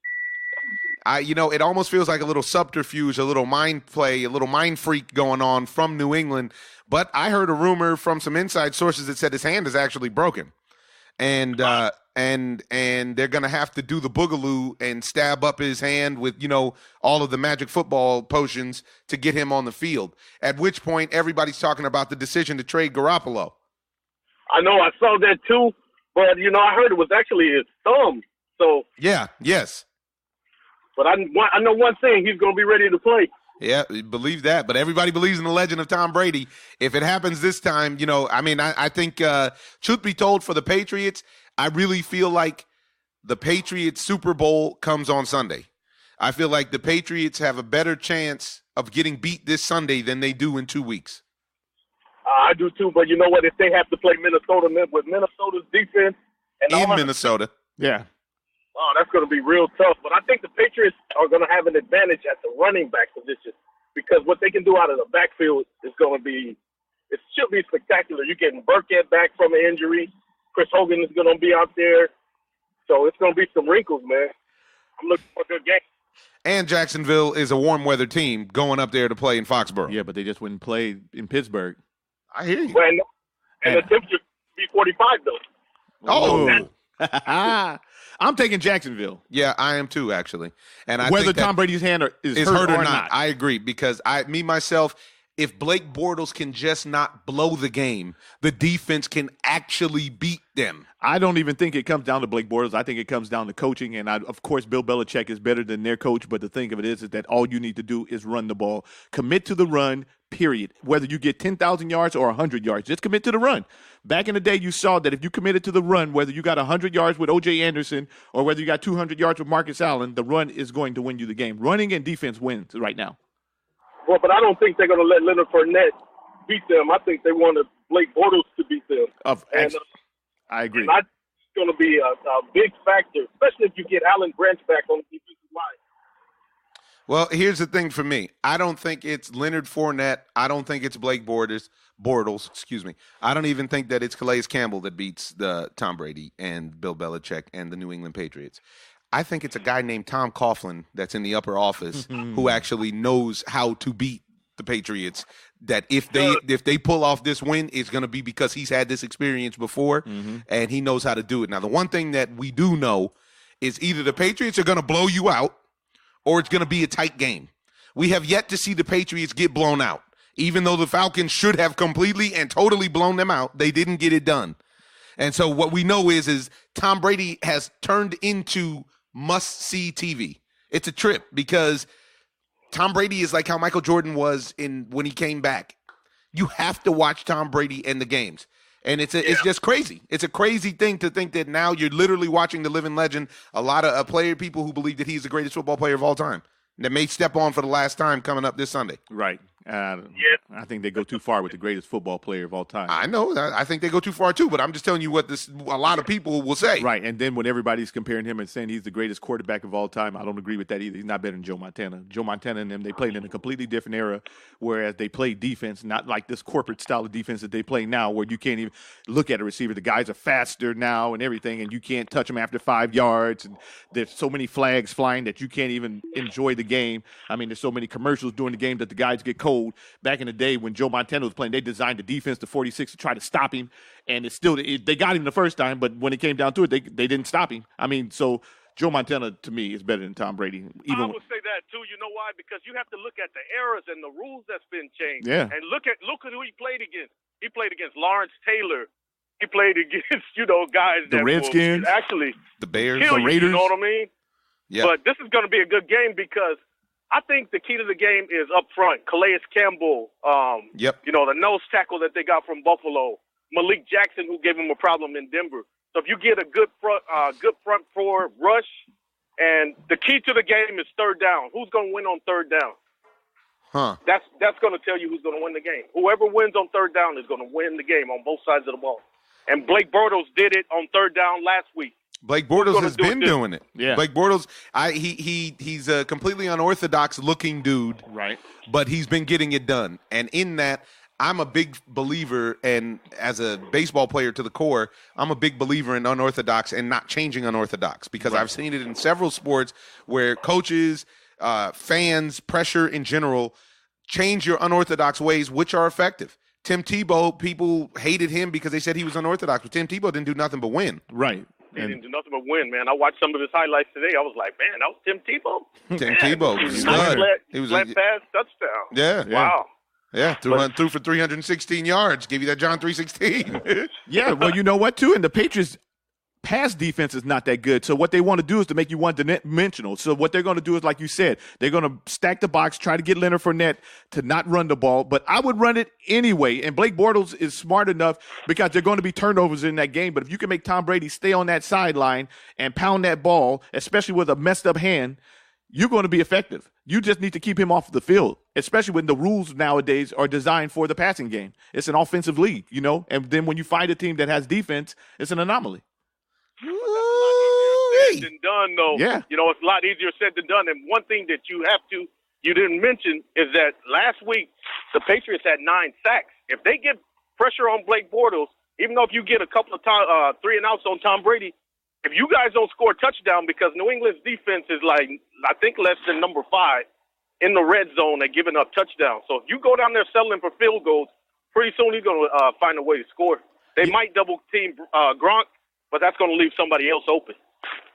It almost feels like a little subterfuge, a little mind play, a little mind freak going on from New England. But I heard a rumor from some inside sources that said his hand is actually broken. And they're going to have to do the boogaloo and stab up his hand with, all of the magic football potions to get him on the field. At which point, everybody's talking about the decision to trade Garoppolo. I know, I saw that too, but, I heard it was actually his thumb. So Yeah, yes. But I know one thing, he's going to be ready to play. Yeah, believe that. But everybody believes in the legend of Tom Brady. If it happens this time, I think, truth be told, for the Patriots, I really feel like the Patriots Super Bowl comes on Sunday. I feel like the Patriots have a better chance of getting beat this Sunday than they do in 2 weeks. I do too, but you know what? If they have to play Minnesota with Minnesota's defense and Minnesota. Yeah. Oh, that's going to be real tough. But I think the Patriots are going to have an advantage at the running back position because what they can do out of the backfield is going to be – it should be spectacular. You're getting Burkhead back from an injury. Chris Hogan is going to be out there. So it's going to be some wrinkles, man. I'm looking for a good game. And Jacksonville is a warm-weather team going up there to play in Foxborough. Yeah, but they just wouldn't play in Pittsburgh. I hear you. Well, and the temperature be 45, though. Oh, I'm taking Jacksonville. yeah, I am too, actually. And I Whether think that Tom Brady's hand is hurt or not. not. I agree because myself, if Blake Bortles can just not blow the game, the defense can actually beat them. I don't even think it comes down to Blake Bortles. I think it comes down to coaching. And, of course, Bill Belichick is better than their coach. But the thing of it is that all you need to do is run the ball. Commit to the run, period. Whether you get 10,000 yards or 100 yards, just commit to the run. Back in the day, you saw that if you committed to the run, whether you got 100 yards with O.J. Anderson or whether you got 200 yards with Marcus Allen, the run is going to win you the game. Running and defense wins right now. Well, but I don't think they're going to let Leonard Fournette beat them. I think they wanted Blake Bortles to beat them. I agree. And that's going to be a big factor, especially if you get Alan Branch back on the defensive line. Well, here's the thing for me. I don't think it's Leonard Fournette. I don't think it's Blake Bortles. I don't even think that it's Calais Campbell that beats Tom Brady and Bill Belichick and the New England Patriots. I think it's a guy named Tom Coughlin that's in the upper office who actually knows how to beat the Patriots. That if they pull off this win, it's going to be because he's had this experience before and he knows how to do it. Now, the one thing that we do know is either the Patriots are going to blow you out or it's going to be a tight game. We have yet to see the Patriots get blown out. Even though the Falcons should have completely and totally blown them out, they didn't get it done. And so what we know is Tom Brady has turned into must-see TV. It's a trip because Tom Brady is like how Michael Jordan was when he came back. You have to watch Tom Brady in the games. And it's just crazy. It's a crazy thing to think that now you're literally watching the living legend, a lot of people who believe that he's the greatest football player of all time, that may step on for the last time coming up this Sunday. Right. I think they go too far with the greatest football player of all time. I know. I think they go too far, too, but I'm just telling you what a lot of people will say. Right, and then when everybody's comparing him and saying he's the greatest quarterback of all time, I don't agree with that either. He's not better than Joe Montana. Joe Montana and them, they played in a completely different era, whereas they played defense, not like this corporate style of defense that they play now where you can't even look at a receiver. The guys are faster now and everything, and you can't touch them after 5 yards, and there's so many flags flying that you can't even enjoy the game. I mean, there's so many commercials during the game that the guys get cold. Back in the day when Joe Montana was playing, they designed the defense to 46 to try to stop him, and they got him the first time, but when it came down to it, they didn't stop him. I mean, so Joe Montana, to me, is better than Tom Brady. I would say that, too. You know why? Because you have to look at the eras and the rules that's been changed. Yeah. And look at who he played against. He played against Lawrence Taylor. He played against, guys the that Redskins, will actually the Bears, kill the Raiders. You know what I mean? Yeah. But this is going to be a good game because I think the key to the game is up front. Calais Campbell, Yep. the nose tackle that they got from Buffalo, Malik Jackson, who gave him a problem in Denver. So if you get a good front forward rush, and the key to the game is third down. Who's going to win on third down? Huh. That's going to tell you who's going to win the game. Whoever wins on third down is going to win the game on both sides of the ball. And Blake Bortles did it on third down last week. Blake Bortles has been doing it. Yeah. Blake Bortles, he's a completely unorthodox looking dude. Right. But he's been getting it done. And in that, I'm a big believer, and as a baseball player to the core, I'm a big believer in unorthodox and not changing unorthodox because I've seen it in several sports where coaches, fans, pressure in general, change your unorthodox ways, which are effective. Tim Tebow, people hated him because they said he was unorthodox, but Tim Tebow didn't do nothing but win. Right. He didn't do nothing but win, man. I watched some of his highlights today. I was like, man, that was Tim Tebow. Tim Tebow, Nice he was flat pass touchdown. Yeah. Wow. Yeah, threw for 316 yards. Give you that John 316. Yeah, well, you know what, too? And the Patriots' pass defense is not that good. So what they want to do is to make you one-dimensional. So what they're going to do is, like you said, they're going to stack the box, try to get Leonard Fournette to not run the ball. But I would run it anyway. And Blake Bortles is smart enough because there are going to be turnovers in that game. But if you can make Tom Brady stay on that sideline and pound that ball, especially with a messed-up hand, you're going to be effective. You just need to keep him off the field, especially when the rules nowadays are designed for the passing game. It's an offensive league, and then when you find a team that has defense, it's an anomaly. Said than done, though. Yeah. It's a lot easier said than done. And one thing that you didn't mention is that last week the Patriots had 9 sacks. If they get pressure on Blake Bortles, even though if you get a couple of 3 and outs on Tom Brady, if you guys don't score a touchdown, because New England's defense is like, I think, less than number 5 in the red zone at giving up touchdowns. So if you go down there settling for field goals, pretty soon he's going to find a way to score. They might double team Gronk, but that's going to leave somebody else open.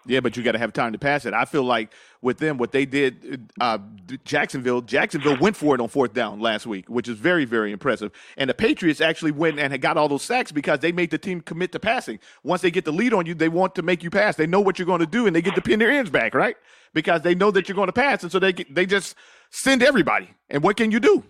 Yeah, but you got to have time to pass it. I feel like with them, what they did, Jacksonville went for it on fourth down last week, which is very, very impressive. And the Patriots actually went and got all those sacks because they made the team commit to passing. Once they get the lead on you, they want to make you pass. They know what you're going to do, and they get to pin their ends back, right? Because they know that you're going to pass, and so they just send everybody. And what can you do?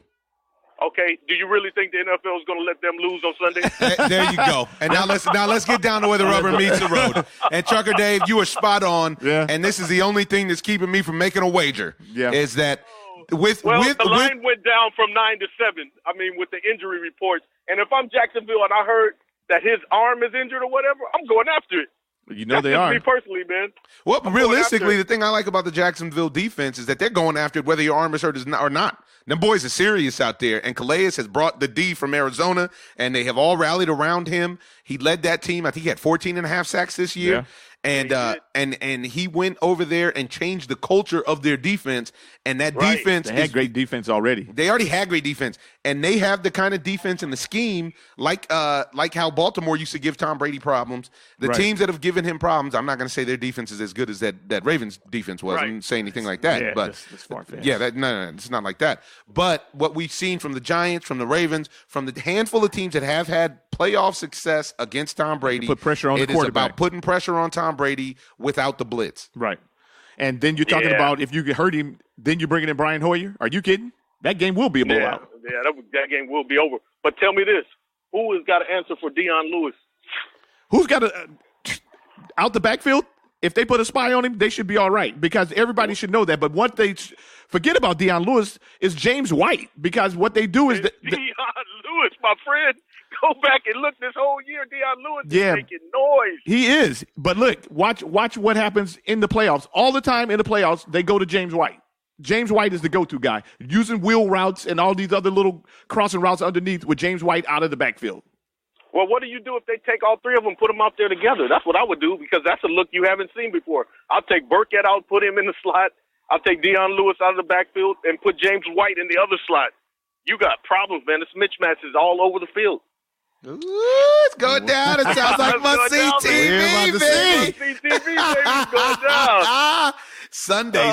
Okay, do you really think the NFL is going to let them lose on Sunday? There you go. And now let's get down to where the rubber meets the road. And Trucker Dave, you were spot on. Yeah. And this is the only thing that's keeping me from making a wager. Yeah. Is that the line went down from 9 to 7. I mean, with the injury reports. And if I'm Jacksonville and I heard that his arm is injured or whatever, I'm going after it. You know That's they just are. me personally, man. Well, I'm realistically, going the thing I like about the Jacksonville defense is that they're going after it whether your arm is hurt or not. Them boys are serious out there, and Calais has brought the D from Arizona, and they have all rallied around him. He led that team. I think he had 14 and a half sacks this year. Yeah. And Yeah, and he went over there and changed the culture of their defense. And that Right. defense They had great defense already. They already had great defense, and they have the kind of defense and the scheme like how Baltimore used to give Tom Brady problems. The Right. teams that have given him problems, I'm not going to say their defense is as good as that Ravens defense was. I Right. didn't say anything like that, Yeah, but that's far-fetched. yeah, no, it's not like that. But what we've seen from the Giants, from the Ravens, from the handful of teams that have had playoff success against Tom Brady, put pressure on the it is quarterback. about putting pressure on Tom Brady without the blitz. Right. And then you're talking Yeah. about if you get hurt him, then you're bringing in Brian Hoyer. Are you kidding? That game will be a blowout. Yeah, that game will be over. But tell me this: who has got to answer for Deion Lewis? Who's got to out the backfield? If they put a spy on him, they should be all right because everybody should know that. But what they forget about Deion Lewis is James White because what they do is Deion Lewis, my friend. Go back and look this whole year. Deion Lewis Yeah. is making noise. he is. But look, watch what happens in the playoffs. All the time in the playoffs, they go to James White. James White is the go-to guy, using wheel routes and all these other little crossing routes underneath with James White out of the backfield. Well, what do you do if they take all three of them, put them out there together? That's what I would do because that's a look you haven't seen before. I'll take Burkett out, put him in the slot. I'll take Deion Lewis out of the backfield and put James White in the other slot. You got problems, man. It's mismatches all over the field. Ooh, it's going down. It sounds like It's must see going down, TV, We're about to see. baby. CTV, baby, it's going down. Sunday.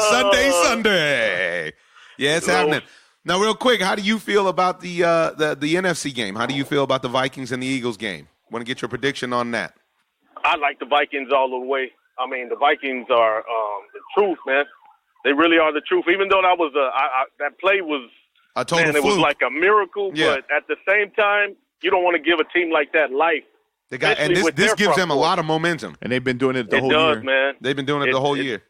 Yeah, it's happening. Now, real quick, how do you feel about the NFC game? How do you feel about the Vikings and the Eagles game? Want to get your prediction on that? I like the Vikings all the way. I mean, the Vikings are the truth, man. They really are the truth. Even though that was that play was A total man, it was fluke. like a miracle. Yeah. But at the same time, you don't want to give a team like that life. They got, and especially this with this their gives front them a four. lot of momentum. And they've been doing it the It whole does, year. man. They've been doing it the whole year.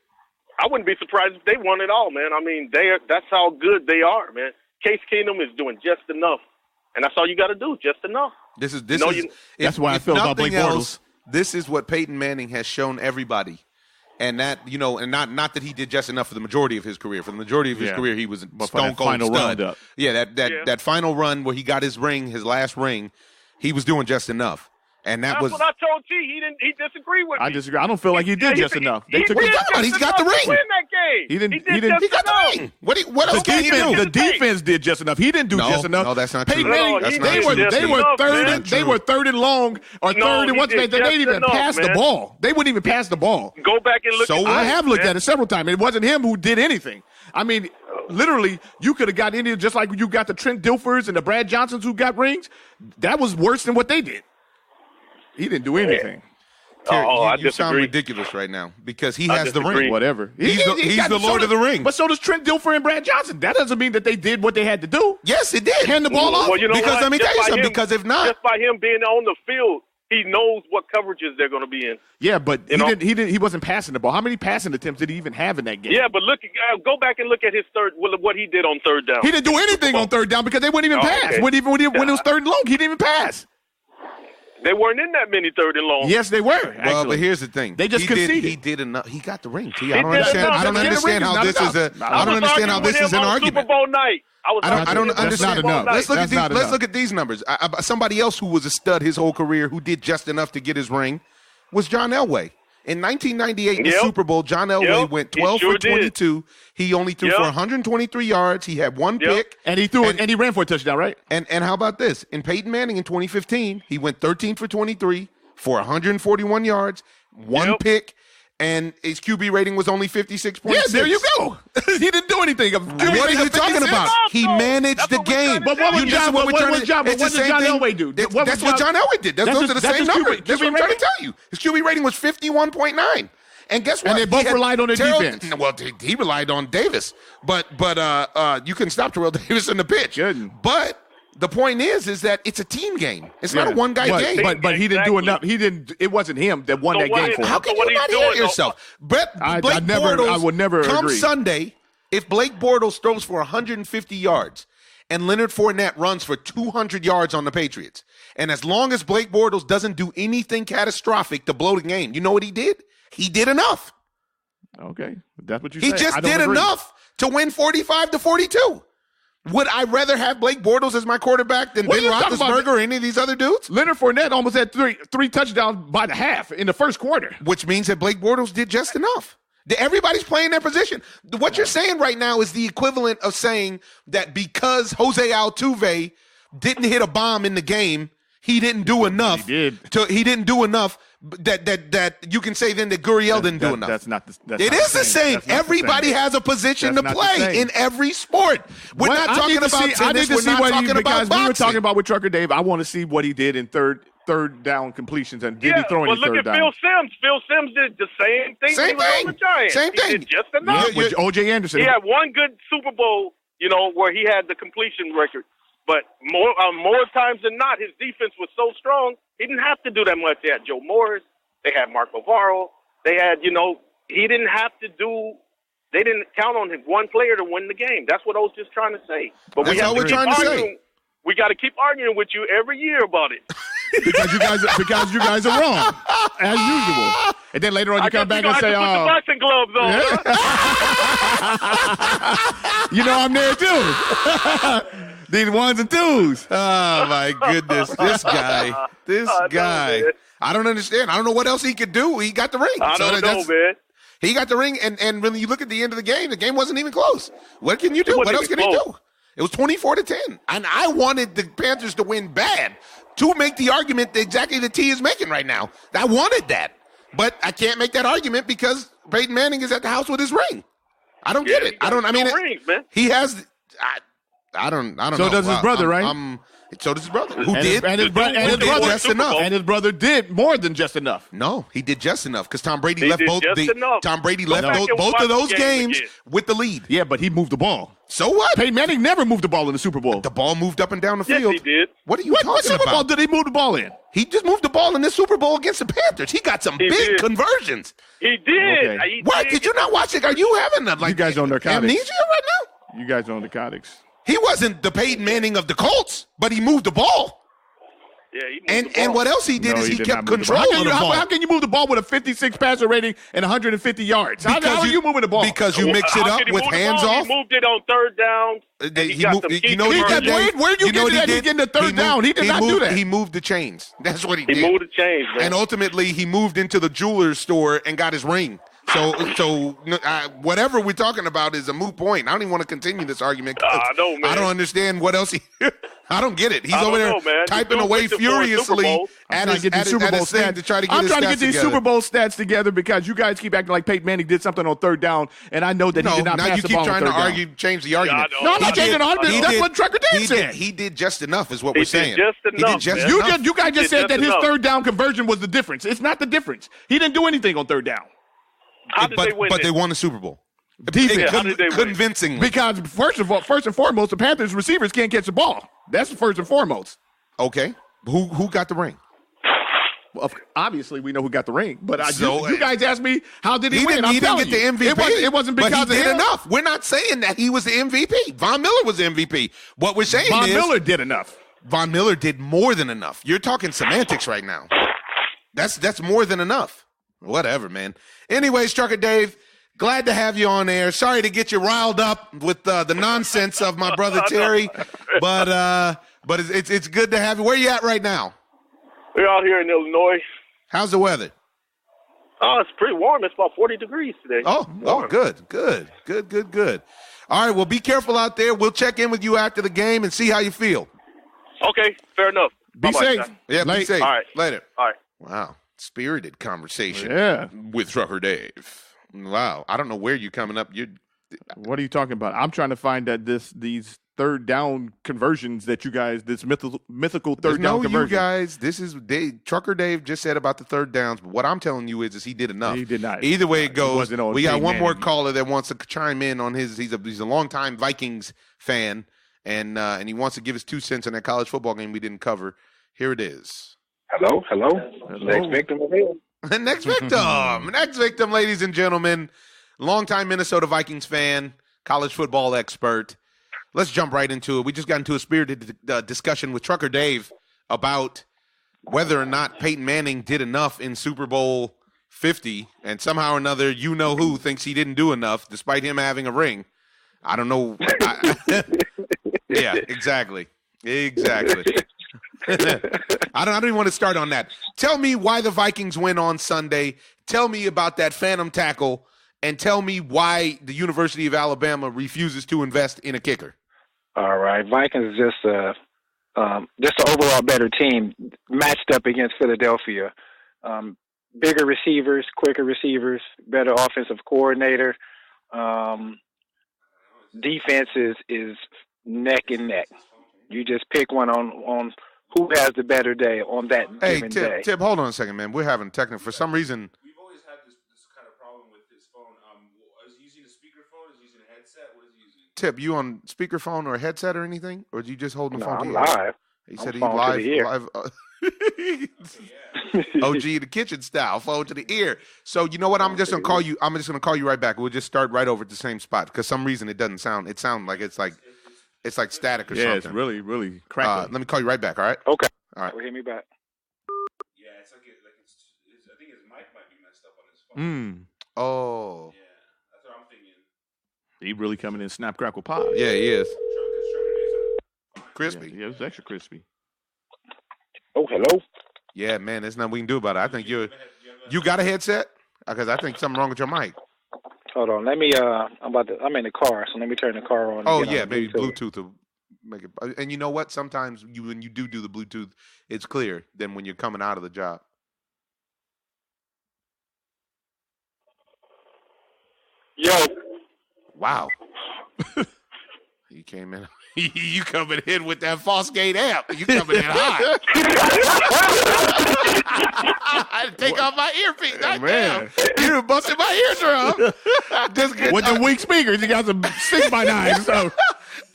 I wouldn't be surprised if they won it all, man. I mean, that's how good they are, man. Case Keenum is doing just enough, and that's all you got to do, just enough. This is No, if- you- That's why I if feel about nothing Blake Bortles. else, this is what Peyton Manning has shown everybody. And that, and not that he did just enough for the majority of his career. For the majority of his Yeah. career, he was a But for stone that cold final stud. roundup. Yeah, Yeah. that final run where he got his ring, his last ring, he was doing just enough. And that That's was what I told G. He disagreed with me. I disagree. I don't feel like he did just enough. They took What are it. you talking about? He's got the enough ring. to win that game. He didn't- did he didn't- just he got enough. the ring. What else The can he defense, do? the defense did just enough. He didn't do No, just enough. no, that's not Peyton true. Manning, That's he not they true. were did they just were enough, third. man. They were third and long or No, third and he what's did they didn't just even enough, pass the man. ball. They wouldn't even pass the ball. Go back and look. So at I this, have looked man. at it several times. It wasn't him who did anything. I mean, literally, you could have got any just like you got the Trent Dilfers and the Brad Johnsons who got rings. That was worse than what they did. He didn't do anything. Terry, I you sound disagree. ridiculous right now because he I has the disagree. ring. Whatever. He's got the Lord so of the Ring. But so does Trent Dilfer and Brad Johnson. That doesn't mean that they did what they had to do. Yes, it did. Hand the ball off. Well, you know Because what? let me tell you Just by something, him- because if not- just by him being on the field, he knows what coverages they're going to be in. Yeah, but You know? he wasn't passing the ball. How many passing attempts did he even have in that game? Yeah, but go back and look at his what he did on third down. He didn't do anything on third down because they wouldn't even Oh, pass. okay. When it was third and long, he didn't even pass. They weren't in that many third and long. Yes, they were. Actually. Well, but here's the thing. They just conceded. He did enough. He got the ring. T. He I don't did understand. enough. I don't Getting the understand ring is how not this is enough. a. I don't understand how this is an Super argument. Bowl night. I don't That's understand. not enough. Let's look That's at these. not Let's enough. look at these numbers. Somebody else who was a stud his whole career, who did just enough to get his ring, was John Elway. In 1998, in the Yep. Super Bowl, John Elway Yep. went He 12 sure for did. 22. He only threw Yep. for 123 yards. He had one Yep. pick. And he threw it, and he ran for a touchdown, right? And how about this? In Peyton Manning in 2015, he went 13 for 23 for 141 yards, one Yep. pick, and his QB rating was only 56.6. Yeah, there you go. He didn't do anything. What are you talking about? He managed That's the what we're trying game. to But what was You John? What was John? It's the What did same John thing. Elway do? That's What was what John Elway did. Those are the that's same his numbers. QB That's what I'm trying to rating? tell you. His QB rating was 51.9. And guess what? And they both He had relied on their Terrell- defense. Well, he relied on Davis, but you couldn't stop Terrell Davis in the pitch. Couldn't. But the point is that it's a team game. It's not a one guy game. But he didn't do Exactly. enough. He didn't. It wasn't him that won So that what game is- for him. How can what you he's not hear doing, yourself? Blake I Bortles would never come agree. Sunday, if Blake Bortles throws for 150 yards and Leonard Fournette runs for 200 yards on the Patriots, and as long as Blake Bortles doesn't do anything catastrophic to blow the game, you know what he did? He did enough. Okay, that's what you He say. just I don't did agree. enough to win 45-42. Would I rather have Blake Bortles as my quarterback than What Ben are you talking about? Roethlisberger or any of these other dudes? Leonard Fournette almost had three touchdowns by the half in the first quarter. Which means that Blake Bortles did just enough. Everybody's playing their position. What you're saying right now is the equivalent of saying that because Jose Altuve didn't hit a bomb in the game, he didn't do enough. He did. He didn't do enough. That you can say then that Gurriel didn't do enough. That's not the. It is the same. Everybody has a position to play in every sport. We're not talking about tennis. I need to We're see not what talking about because we were boxing. talking about with Trucker Dave. I want to see what he did in third down completions and did he throw any look third at down? Phil Simms. Phil Simms did the same thing. Same when he was thing. on the Giants. Same He thing. did just enough. Yeah, with O.J. Anderson. He had one good Super Bowl, where he had the completion record. But more times than not, his defense was so strong, he didn't have to do that much. They had Joe Morris. They had Mark Bavaro. They had, he didn't have to do – they didn't count on him, one player to win the game. That's what I was just trying to say. But That's all we're trying to say. We got to keep arguing with you every year about it. because you guys are wrong, as usual. And then later on you come back and say, put the boxing gloves on. Huh? I'm there too. These ones and twos. Oh, my goodness. This guy. Man. I don't understand. I don't know what else he could do. He got the ring. I don't know, man. He got the ring, and when you look at the end of the game wasn't even close. What can you do? What else can he do? It was 24-10. And I wanted the Panthers to win bad to make the argument that exactly the T is making right now. I wanted that. But I can't make that argument because Peyton Manning is at the house with his ring. I don't get it. Rings, man. He has I don't know. So does his brother, right? So does his brother. Who And did? his brother just enough. And his brother did more than just enough. No, he did just enough because Tom Brady He left did both. just enough. Tom Brady Go left back and both watch of those the game games again. with the lead. Yeah, but he moved the ball. So what? Peyton Manning never moved the ball in the Super Bowl. The ball moved up and down the Yes, field. he did. What are you What talking Super Bowl about? did he move the ball in? He just moved the ball in this Super Bowl against the Panthers. He got some He big did. conversions. He did. Okay. He What? Did you not watch it? Are you having You guys on narcotics. amnesia right now? You guys on narcotics. He wasn't the Peyton Manning of the Colts, but he moved the ball. Yeah, he moved the And ball. what else he did No, is he did kept not move the control ball. of the ball. How can you move the ball with a 56 passer rating and 150 yards? How are you moving the ball? Because you mix it How up could he with move the hands ball? off. He moved it on third down. and he got some key you know what he did, conversions. Dave? Where you know what getting that? He's getting the third down. He did not do moved, that. He moved the chains. That's what he did. He moved the chains, man. And ultimately, he moved into the jeweler's store and got his ring. So whatever we're talking about is a moot point. I don't even want to continue this argument. I know, man. I don't understand what else he. I don't get it. He's I don't over there know, man. typing He's away looking for a Super furiously Bowl. at I'm his, trying to get these Super Bowl thing stats. to try to get I'm his trying to stats get these together. Super Bowl stats together because you guys keep acting like Peyton Manning did something on third down, and I know that he No, did not now pass you the keep ball on trying to third down. argue, change the argument. I know. No, I'm not He changing the argument. That's what Trucker Dave he said. He did just enough, is what He we're did saying. just He did enough, just man. enough. You guys just He did said that just his enough. third down conversion was the difference. It's not the difference. He didn't do anything on third down. How did they win But it? they won the Super Bowl. Defense. How did they win? Convincingly. Because first and foremost, the Panthers receivers can't catch the ball. That's first and foremost. Okay. Who got the ring? Well, obviously, we know who got the ring. But So, you guys asked me how did he, He win? didn't, I'm he didn't telling get the you. MVP. It wasn't because but he of did him. enough. We're not saying that he was the MVP. Von Miller was the MVP. What we're saying Von is Miller did enough. Von Miller did more than enough. You're talking semantics right now. That's more than enough. Whatever, man. Anyways, Trucker Dave, glad to have you on air. Sorry to get you riled up with the nonsense of my brother Terry, but it's good to have you. Where you at right now? We're out here in Illinois. How's the weather? Oh, it's pretty warm. It's about 40 degrees today. Oh, Warm. good. All right, well, be careful out there. We'll check in with you after the game and see how you feel. Okay, fair enough. Be Bye-bye, safe. John. Yeah, be Late. safe. All right. Later. All right. Wow, spirited conversation. Yeah. With Trucker Dave. Wow, I don't know where you're coming up. What are you talking about? I'm trying to find that these third down conversions that you guys, this mythical third down you conversion. guys. This is Trucker Dave just said about the third downs, but what I'm telling you is he did enough. He did not. Either way it He goes, wasn't on we got Peyton one more Manning. caller that wants to chime in on his. He's a longtime Vikings fan, and he wants to give his 2 cents on that college football game we didn't cover. Here it is. Hello. Next victim of hell. Next victim, ladies and gentlemen, longtime Minnesota Vikings fan, college football expert. Let's jump right into it. We just got into a spirited discussion with Trucker Dave about whether or not Peyton Manning did enough in Super Bowl 50, and somehow or another, you know who thinks he didn't do enough, despite him having a ring. I don't know. Yeah, exactly. Exactly. I don't even want to start on that. Tell me why the Vikings win on Sunday. Tell me about that phantom tackle, and tell me why the University of Alabama refuses to invest in a kicker. All right, Vikings is just an overall better team matched up against Philadelphia. Bigger receivers, quicker receivers, better offensive coordinator. Defense is neck and neck. You just pick one on who has the better day on that given day. Tip, hold on a second, man. We're having technical for some reason. We've always had this kind of problem with his phone. Is he using a speakerphone? Is he using a headset? What is he using? Tip, you on speakerphone or headset or anything, or are you just holding the phone? I'm to your ear? live. He said I'm he phone live. to the ear. Live OG the kitchen style, phone to the ear. So you know what? I'm just gonna call you. I'm just gonna call you right back. We'll just start right over at the same spot because some reason it doesn't sound. It sounds like it's like static or something. Yeah, it's really, really crackling. Let me call you right back. All right. Okay. All right. Well, hit me back. Yeah, it's like I think his mic might be messed up on his phone. Oh. Yeah, that's what I'm thinking. He really coming in snap, crackle, pop. Yeah, he is. Crispy. Crispy. Yeah, it was extra crispy. Oh, hello. Yeah, man. There's nothing we can do about it. I think you got a headset because I think something wrong with your mic. Hold on. Let me. I'm in the car, so let me turn the car on. Oh yeah, maybe Bluetooth will make it. And you know what? Sometimes when you do the Bluetooth, it's clear than when you're coming out of the job. Yo. Wow. You came in. You coming in with that Fosgate amp. You coming in hot. I had to take off my earpiece. Man. You done busted my eardrum. With the weak speakers, you got some 6x9. So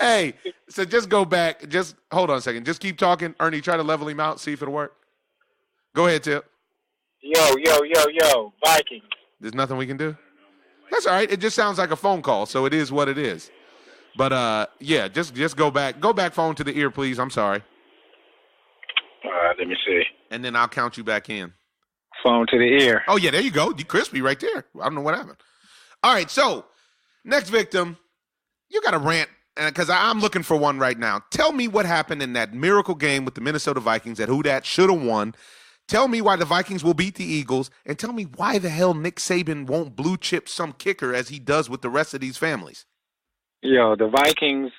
hey, so just go back. Just hold on a second. Just keep talking. Ernie, try to level him out. See if it'll work. Go ahead, Tip. Yo, Vikings. There's nothing we can do? That's all right. It just sounds like a phone call, so it is what it is. But, yeah, just go back. Go back phone to the ear, please. I'm sorry. All right, let me see. And then I'll count you back in. Phone to the ear. Oh, yeah, there you go. You crispy right there. I don't know what happened. All right, so next victim, you got a rant, because I'm looking for one right now. Tell me what happened in that miracle game with the Minnesota Vikings that who that should have won. Tell me why the Vikings will beat the Eagles, and tell me why the hell Nick Saban won't blue chip some kicker as he does with the rest of these families. Yo, the Vikings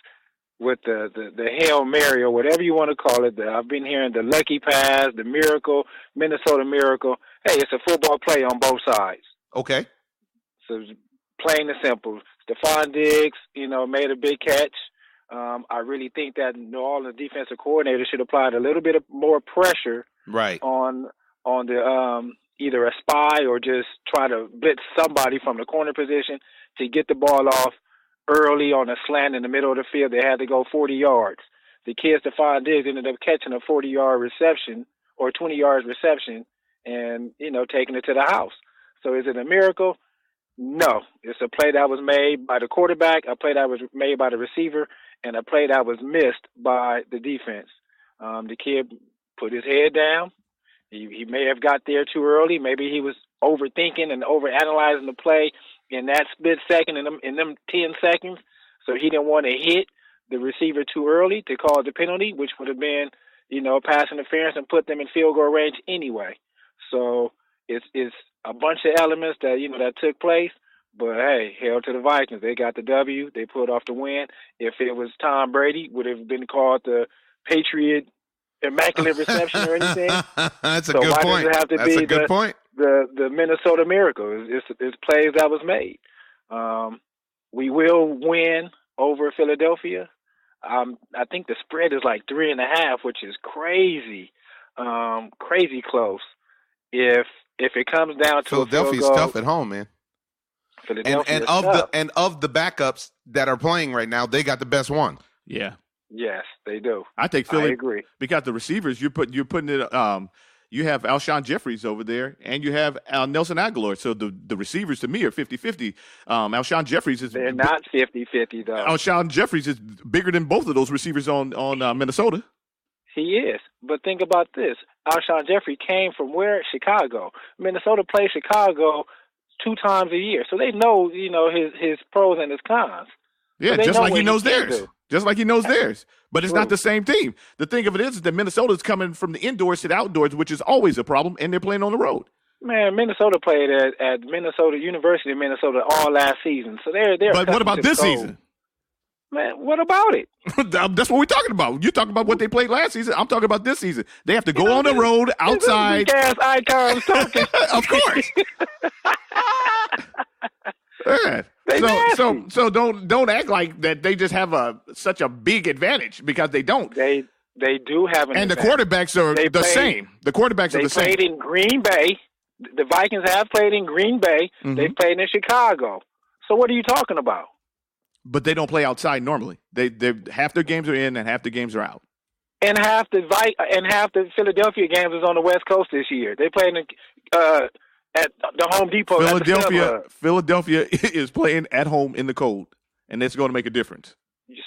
with the Hail Mary or whatever you want to call it. I've been hearing the Lucky Pass, the Miracle, Minnesota Miracle. Hey, it's a football play on both sides. Okay. So it's plain and simple. Stephon Diggs, made a big catch. I really think that New Orleans defensive coordinator should apply a little bit of more pressure right on the either a spy or just try to blitz somebody from the corner position to get the ball off early on a slant in the middle of the field. They had to go 40 yards. The kid, Stephon Diggs, ended up catching a 40-yard reception or 20 yards reception and, taking it to the house. So is it a miracle? No. It's a play that was made by the quarterback, a play that was made by the receiver, and a play that was missed by the defense. The kid put his head down. He may have got there too early. Maybe he was overthinking and overanalyzing the play in that split second, in them 10 seconds. So he didn't want to hit the receiver too early to cause the penalty, which would have been, pass interference and put them in field goal range anyway. So it's a bunch of elements that, that took place. But, hey, hail to the Vikings. They got the W. They pulled off the win. If it was Tom Brady, would have been called the Patriot Immaculate Reception or anything. That's a good point. Does it have to That's be a good point. The Minnesota Miracle? It's plays that was made. We will win over Philadelphia. I think the spread is like 3.5, which is crazy, crazy close. If it comes down to Philadelphia's tough at home, man. Philadelphia and of the backups that are playing right now, they got the best one. Yeah. Yes, they do. I take Philly. I agree. Because the receivers, you're putting it. You have Alshon Jeffries over there, and you have Nelson Aguilar. So the receivers to me are 50-50. Alshon Jeffries is. They're not 50-50 though. Alshon Jeffries is bigger than both of those receivers on Minnesota. He is. But think about this. Alshon Jeffrey came from where? Chicago. Minnesota plays Chicago 2 times a year. So they know, his pros and his cons. Yeah, so just like he knows theirs. just like he knows theirs. But it's not the same team. The thing of it is that Minnesota's coming from the indoors to the outdoors, which is always a problem, and they're playing on the road. Man, Minnesota played at Minnesota University of Minnesota all last season, so they're. But what about this season? Man, what about it? That's what we're talking about. You're talking about what they played last season. I'm talking about this season. They have to go on the road outside. Gas icons talking. Of course. Yeah. So don't act like that they just have such a big advantage, because they don't. They do have an and advantage. The quarterbacks are the same. The quarterbacks are the same. They played in Green Bay. The Vikings have played in Green Bay. Mm-hmm. They've played in Chicago. So what are you talking about? But they don't play outside normally. They half their games are in and half the games are out. And half the Philadelphia games is on the West Coast this year. They played at the Home Depot. Philadelphia is playing at home in the cold, and it's going to make a difference.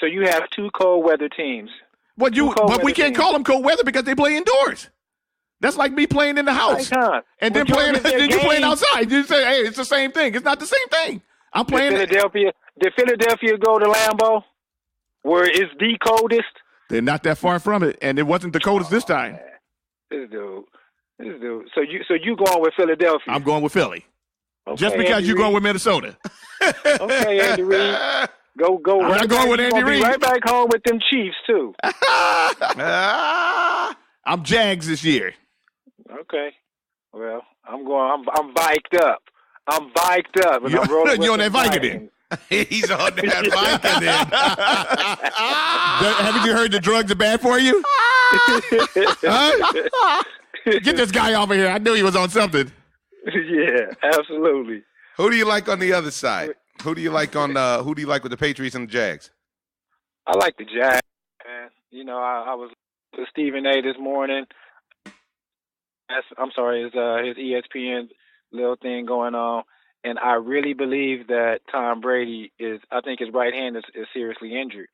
So you have two cold weather teams. But we can't call them cold weather because they play indoors. That's like me playing in the house and then you playing outside. You say, hey, it's the same thing. It's not the same thing. I'm playing. Did Philadelphia go to Lambeau, where it's the coldest? They're not that far from it, and it wasn't the coldest this time. Man. This dude. So you going with Philadelphia? I'm going with Philly. Okay, just because you're going with Minnesota. Okay, Andy Reid. Go. I'm not going with Andy Reid. Right back home with them Chiefs too. I'm Jags this year. Okay. Well, I'm viked up. I'm viked up. And I'm rolling you're on with that Viking then. He's on that Viking then. Haven't you heard the drugs are bad for you? Huh? Get this guy over here. I knew he was on something. Yeah, absolutely. Who do you like on the other side? Who do you like with the Patriots and the Jags? I like the Jags, man. You know, I was with Stephen A. this morning. His ESPN little thing going on. And I really believe that Tom Brady I think his right hand is seriously injured.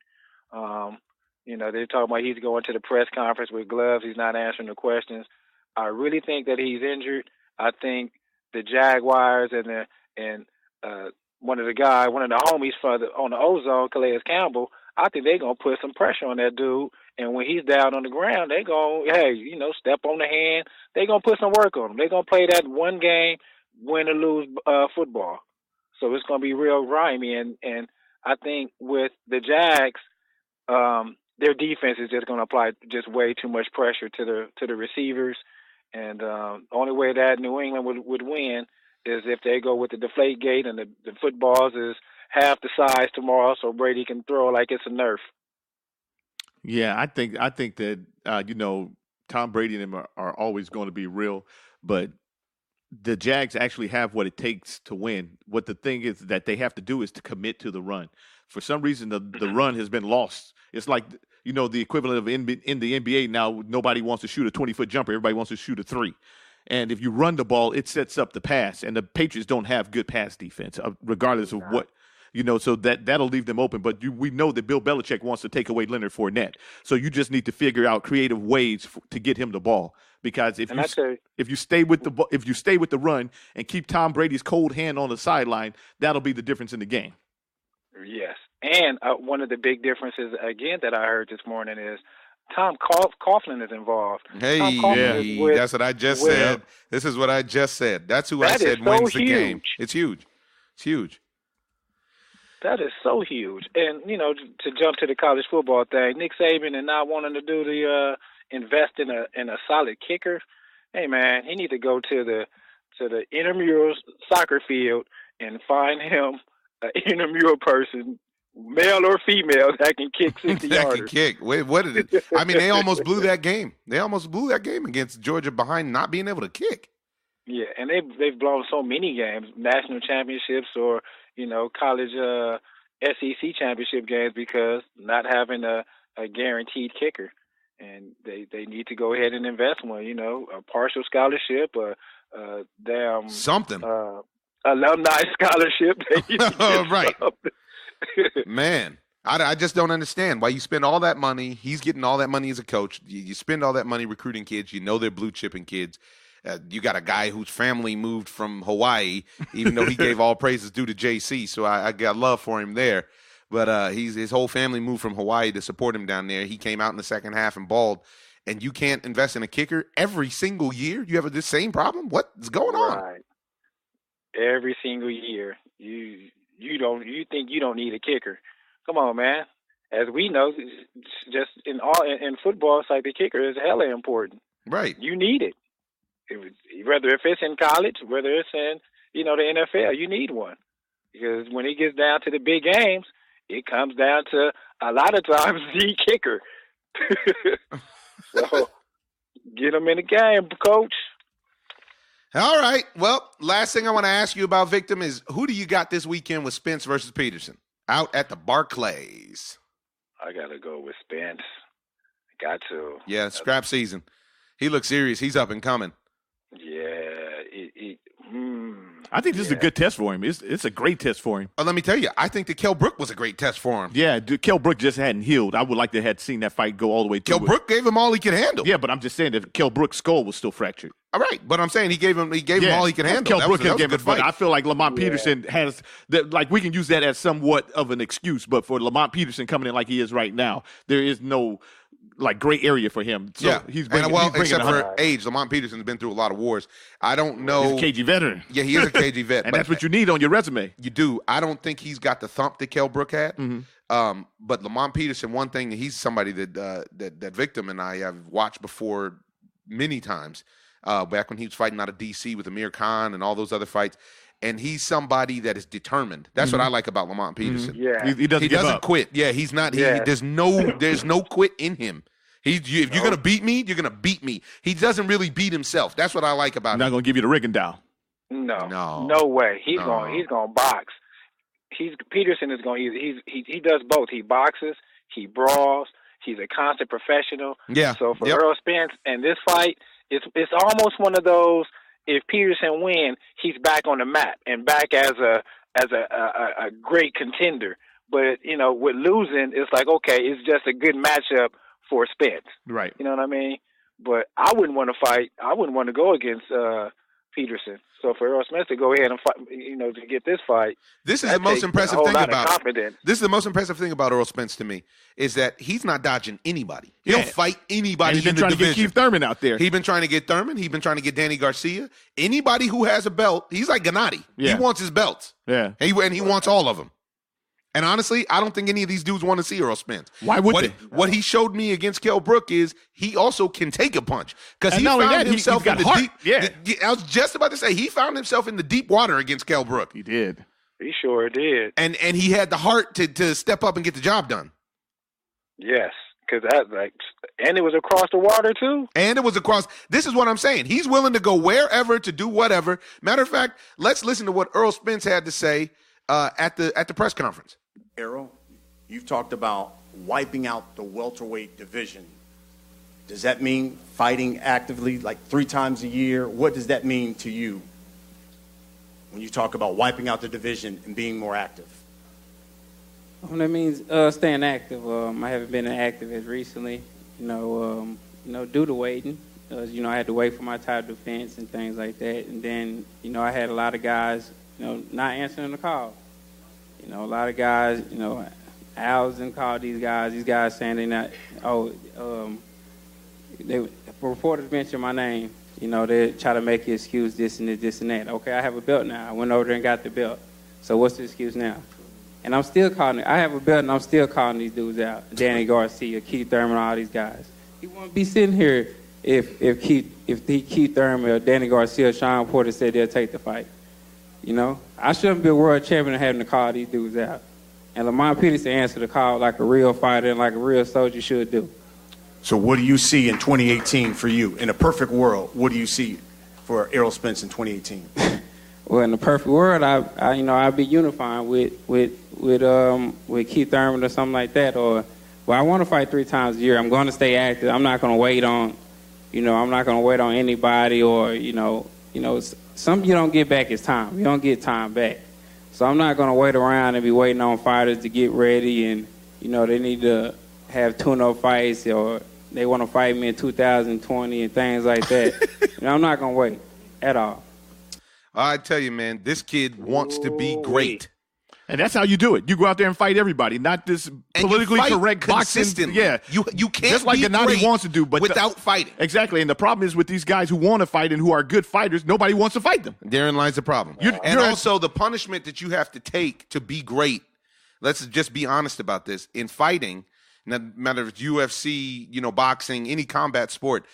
You know, they're talking about he's going to the press conference with gloves. He's not answering the questions. I really think that he's injured. I think the Jaguars and one of the homies on the OZone, Calais Campbell, I think they're going to put some pressure on that dude. And when he's down on the ground, they're going to, step on the hand. They're going to put some work on him. They're going to play that one game, win or lose football. So it's going to be real grimy. And I think with the Jags, their defense is just going to apply just way too much pressure to the receivers. And the only way that New England would win is if they go with the deflate gate and the footballs is half the size tomorrow, so Brady can throw like it's a Nerf. Yeah, I think that Tom Brady and them are always going to be real, but the Jags actually have what it takes to win. What the thing is that they have to do is to commit to the run. For some reason, the run has been lost. It's like the equivalent of in the NBA now. Nobody wants to shoot a 20-foot jumper. Everybody wants to shoot a 3. And if you run the ball, it sets up the pass. And the Patriots don't have good pass defense, regardless of what. So that'll leave them open. But we know that Bill Belichick wants to take away Leonard Fournette. So you just need to figure out creative ways to get him the ball. Because if you stay with the run and keep Tom Brady's cold hand on the sideline, that'll be the difference in the game. Yes, and one of the big differences again that I heard this morning is Tom Coughlin is involved. Hey, that's what I just said. This is what I just said. That's who I said wins the game. It's huge. It's huge. That is so huge. And, to jump to the college football thing, Nick Saban and not wanting to do the invest in a solid kicker. Hey, man, he needs to go to the intramural soccer field and find him an intramural person, male or female, that can kick 60 that yarders. Can kick. Wait, what did it? I mean, they almost blew that game. They almost blew that game against Georgia behind not being able to kick. Yeah, and they've blown so many games, national championships or college SEC championship games because not having a guaranteed kicker, and they need to go ahead and invest one. A partial scholarship, something, alumni scholarship. Right, man. I just don't understand why you spend all that money. He's getting all that money as a coach. You spend all that money recruiting kids. They're blue chipping kids. You got a guy whose family moved from Hawaii, even though he gave all praises due to JC. So I got love for him there. But his whole family moved from Hawaii to support him down there. He came out in the second half and balled. And you can't invest in a kicker every single year? You have the same problem? What's going on? Right. Every single year. You think you don't need a kicker. Come on, man. As we know, just in football, it's like the kicker is hella important. Right. You need it. Whether if it's in college, whether it's in, the NFL, you need one. Because when it gets down to the big games, it comes down to a lot of times the kicker. So get them in the game, coach. All right. Well, last thing I want to ask you about, Victim, is who do you got this weekend with Spence versus Peterson out at the Barclays? I got to go with Spence. Got to. Yeah, scrap season. He looks serious. He's up and coming. Yeah. I think this is a good test for him. It's a great test for him. Let me tell you, I think that Kell Brook was a great test for him. Yeah, Kell Brook just hadn't healed. I would like to have seen that fight go all the way through. Kell Brook gave him all he could handle. Yeah, but I'm just saying that Kell Brook's skull was still fractured. All right, but I'm saying he gave him all he could handle. Kell Brook was a gave good it, but fight. I feel like Lamont Peterson has we can use that as somewhat of an excuse, but for Lamont Peterson coming in like he is right now, there is no gray area for him. So he's bringing, except for age, Lamont Peterson's been through a lot of wars. I don't know. He's a KG veteran. Yeah, he is a KG vet, and that's what you need on your resume. You do. I don't think he's got the thump that Kell Brook had. Mm-hmm. But Lamont Peterson, one thing, he's somebody that Victim and I have watched before many times. Back when he was fighting out of DC with Amir Khan and all those other fights. And he's somebody that is determined. That's what I like about Lamont Peterson. Yeah. He doesn't quit. Yeah, he's not. There's no quit in him. If you're gonna beat me, you're gonna beat me. He doesn't really beat himself. That's what I like about him. Not gonna give you the Rigondeaux. No way. He's gonna box. Peterson is going. He does both. He boxes. He brawls. He's a constant professional. Yeah. So for Earl Spence and this fight, it's almost one of those. If Peterson wins, he's back on the map and back as a great contender. But with losing, it's like okay, it's just a good matchup for Spence. Right. You know what I mean? But I wouldn't want to fight. I wouldn't want to go against Peterson. So for Earl Spence to go ahead and fight, to get this fight, this is the most impressive thing about confidence. This is the most impressive thing about Earl Spence to me is that he's not dodging anybody. He'll fight anybody. He's been trying to get Keith Thurman out there. He's been trying to get Thurman. He's been trying to get Danny Garcia. Anybody who has a belt, he's like Gennady. Yeah. He wants his belts. Yeah, and he wants all of them. And honestly, I don't think any of these dudes want to see Earl Spence. Why would they? What he showed me against Kell Brook is he also can take a punch because he not only found that, himself he's in the got deep. heart. Yeah. I was just about to say he found himself in the deep water against Kell Brook. He did. He sure did. And he had the heart to step up and get the job done. Yes, because and it was across the water too. And it was across. This is what I'm saying. He's willing to go wherever to do whatever. Matter of fact, let's listen to what Earl Spence had to say at the press conference. Errol, you've talked about wiping out the welterweight division. Does that mean fighting actively, like 3 times a year? What does that mean to you when you talk about wiping out the division and being more active? Well, that means staying active. I haven't been active as recently, due to waiting. I had to wait for my title defense and things like that. And then, I had a lot of guys, not answering the call. A lot of guys, Al's didn't call these guys saying they're not, reporters mention my name. They try to make an excuse, this and that. Okay, I have a belt now. I went over there and got the belt. So what's the excuse now? And I'm still calling it. I have a belt and I'm still calling these dudes out. Danny Garcia, Keith Thurman, all these guys. He wouldn't be sitting here if Keith Thurman or Danny Garcia or Sean Porter said they'll take the fight. I shouldn't be a world champion having to call these dudes out. And Lamont Peterson answered the call like a real fighter and like a real soldier should do. So what do you see in 2018 for you? In a perfect world, what do you see for Errol Spence in 2018? Well, in the perfect world, I'd be unifying with Keith Thurman or something like that. Or, I want to fight 3 times a year. I'm going to stay active. I'm not going to wait on, I'm not going to wait on anybody or, something you don't get back is time. You don't get time back. So I'm not going to wait around and be waiting on fighters to get ready and, they need to have tune-up fights or they want to fight me in 2020 and things like that. I'm not going to wait at all. I tell you, man, this kid wants to be great. And that's how you do it. You go out there and fight everybody, not this politically correct boxing. Yeah, you can't just like be Gennady great wants to do, but without fighting. Exactly, and the problem is with these guys who want to fight and who are good fighters, nobody wants to fight them. Therein lies the problem. And also the punishment that you have to take to be great. Let's just be honest about this. In fighting, no matter if it's UFC, boxing, any combat sport,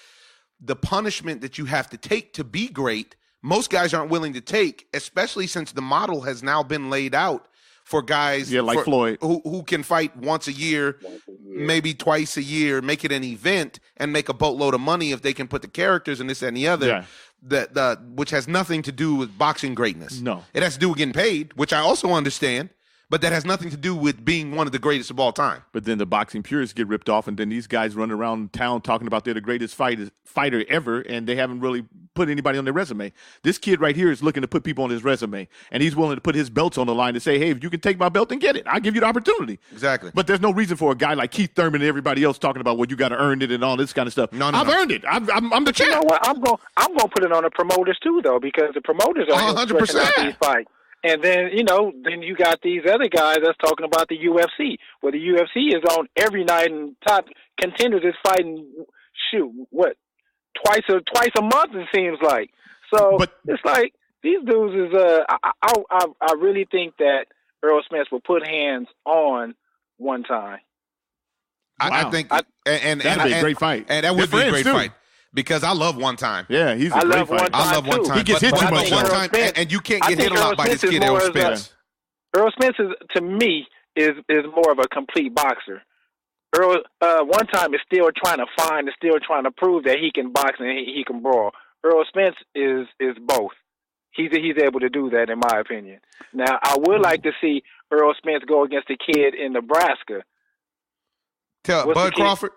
the punishment that you have to take to be great, most guys aren't willing to take, especially since the model has now been laid out for guys like Floyd, who can fight once a year, maybe twice a year, make it an event, and make a boatload of money if they can put the characters and this and the other. Yeah. Which has nothing to do with boxing greatness. No. It has to do with getting paid, which I also understand. But that has nothing to do with being one of the greatest of all time. But then the boxing purists get ripped off, and then these guys run around town talking about they're the greatest fighter ever, and they haven't really put anybody on their resume. This kid right here is looking to put people on his resume, and he's willing to put his belts on the line to say, hey, if you can take my belt, then get it. I'll give you the opportunity. Exactly. But there's no reason for a guy like Keith Thurman and everybody else talking about, well, you got to earn it and all this kind of stuff. I've earned it. I'm the champ. You know what? I'm going to put it on the promoters, too, though, because the promoters are 100%. these fights. And then, then you got these other guys that's talking about the UFC, where the UFC is on every night and top contenders is fighting, twice a month, it seems like. So it's like these dudes is, I really think that Earl Spence will put hands on one time. I think, and that'd be a great fight. And that would be a great fight. Because I love one time. Yeah, he's a great fighter. I love one time. He gets hit too much. One time, and you can't get hit a lot by this kid, Earl Spence. Earl Spence, to me, is more of a complete boxer. Earl, one time is still trying to prove that he can box and he can brawl. Earl Spence is both. He's able to do that, in my opinion. Now, I would like to see Earl Spence go against the kid in Nebraska. Bud Crawford?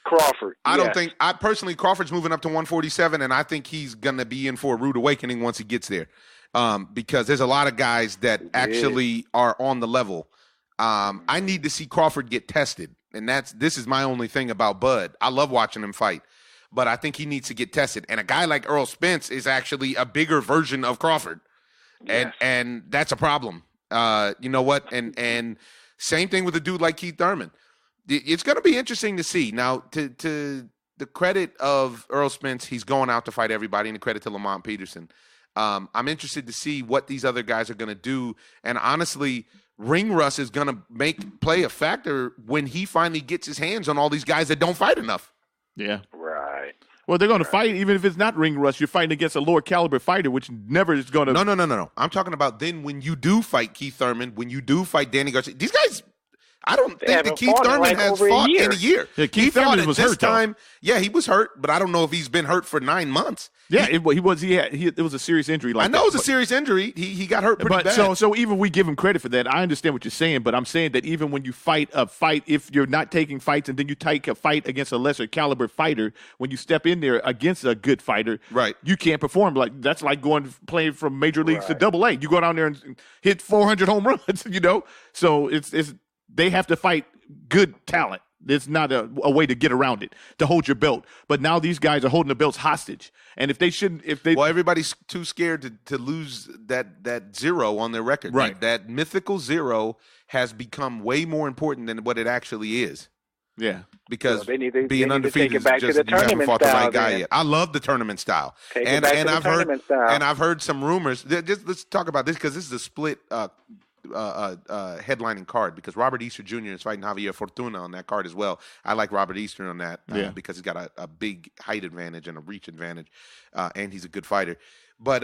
Crawford. I don't think Crawford's moving up to 147, and I think he's gonna be in for a rude awakening once he gets there, because there's a lot of guys that actually are on the level. I need to see Crawford get tested, and this is my only thing about Bud. I love watching him fight, but I think he needs to get tested. And a guy like Earl Spence is actually a bigger version of Crawford, and that's a problem. You know what? And same thing with a dude like Keith Thurman. It's going to be interesting to see. Now, to the credit of Earl Spence, he's going out to fight everybody, and the credit to Lamont Peterson. I'm interested to see what these other guys are going to do. And honestly, ring rust is going to play a factor when he finally gets his hands on all these guys that don't fight enough. Yeah. Right. Well, they're going to fight, even if it's not ring rust. You're fighting against a lower caliber fighter, which never is going to. No. I'm talking about then when you do fight Keith Thurman, when you do fight Danny Garcia. These guys. I don't think that Keith Thurman has fought in a year. Yeah, Keith Thurman was hurt time. Yeah, he was hurt, but I don't know if he's been hurt for 9 months. Yeah, it was a serious injury. I know it was a serious injury. He got hurt pretty bad. So even we give him credit for that. I understand what you're saying, but I'm saying that even when you fight a fight, if you're not taking fights and then you take a fight against a lesser caliber fighter, when you step in there against a good fighter, right, you can't perform. That's like playing from major leagues to AA. You go down there and hit 400 home runs. So it's they have to fight good talent. It's not a way to get around it, to hold your belt. But now these guys are holding the belts hostage. And well, everybody's too scared to lose that zero on their record. Right. That mythical zero has become way more important than what it actually is. Yeah. Because being undefeated is just you haven't fought the right guy yet. I love the tournament style. I've heard some rumors. Let's talk about this because this is a split headlining card because Robert Easter Jr. is fighting Javier Fortuna on that card as well. I like Robert Easter on that because he's got a big height advantage and a reach advantage, and he's a good fighter. But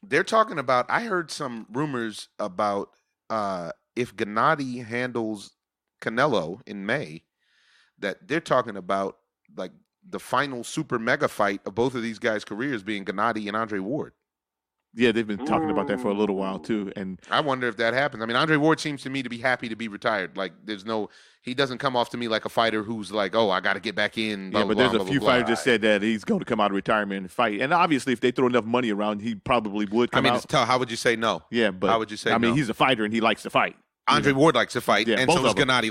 they're talking about, I heard some rumors about if Gennady handles Canelo in May, that they're talking about like the final super mega fight of both of these guys' careers being Gennady and Andre Ward. Yeah, they've been talking about that for a little while too, and I wonder if that happens. I mean, Andre Ward seems to me to be happy to be retired. Like, he doesn't come off to me like a fighter who's like, oh, I got to get back in. But there's a few fighters that said that he's going to come out of retirement and fight. And obviously, if they throw enough money around, he probably would come out. It's tough. How would you say no? Yeah, but how would you say? I mean, he's a fighter and he likes to fight. Andre Ward likes to fight, and so does Gennady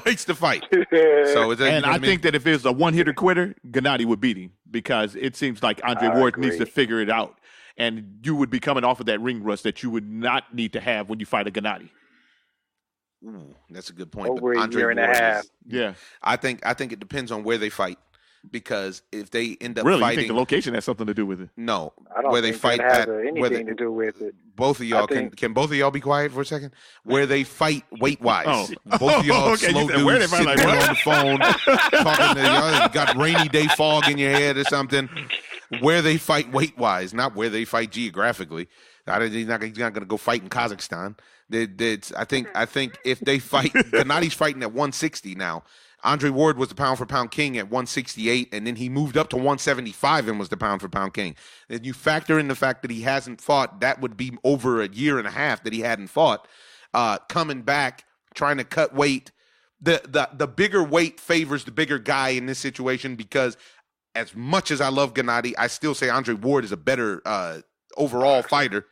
likes to fight. So I think that if it was a one-hitter quitter, Gennady would beat him because it seems like Andre Ward needs to figure it out. and you would be coming off of that ring rust that you would not need to have when you fight a Gennady. Ooh, that's a good point. Over But a Andre year and a Ward half. Yeah. I think it depends on where they fight, because if they end up Really, you fighting, think the location has something to do with it? no, I don't where they think fight that has at anything to do with it. both of y'all I think- can both of y'all be quiet for a second? Where they fight weight wise. Oh. Both of y'all Okay, you slow said, where they dudes fight, sitting like, there on the phone talking to y'all. Got rainy day fog in your head or something. Where they fight weight wise, not where they fight geographically. He's not going to go fight in Kazakhstan. I think if they fight, Gennady's fighting at 160 now. Andre Ward was the pound for pound king at 168, and then he moved up to 175 and was the pound for pound king. And you factor in the fact that he hasn't fought, that would be over a year and a half that he hadn't fought. Coming back, trying to cut weight. The bigger weight favors the bigger guy in this situation, because as much as I love Gennady, I still say Andre Ward is a better overall fighter.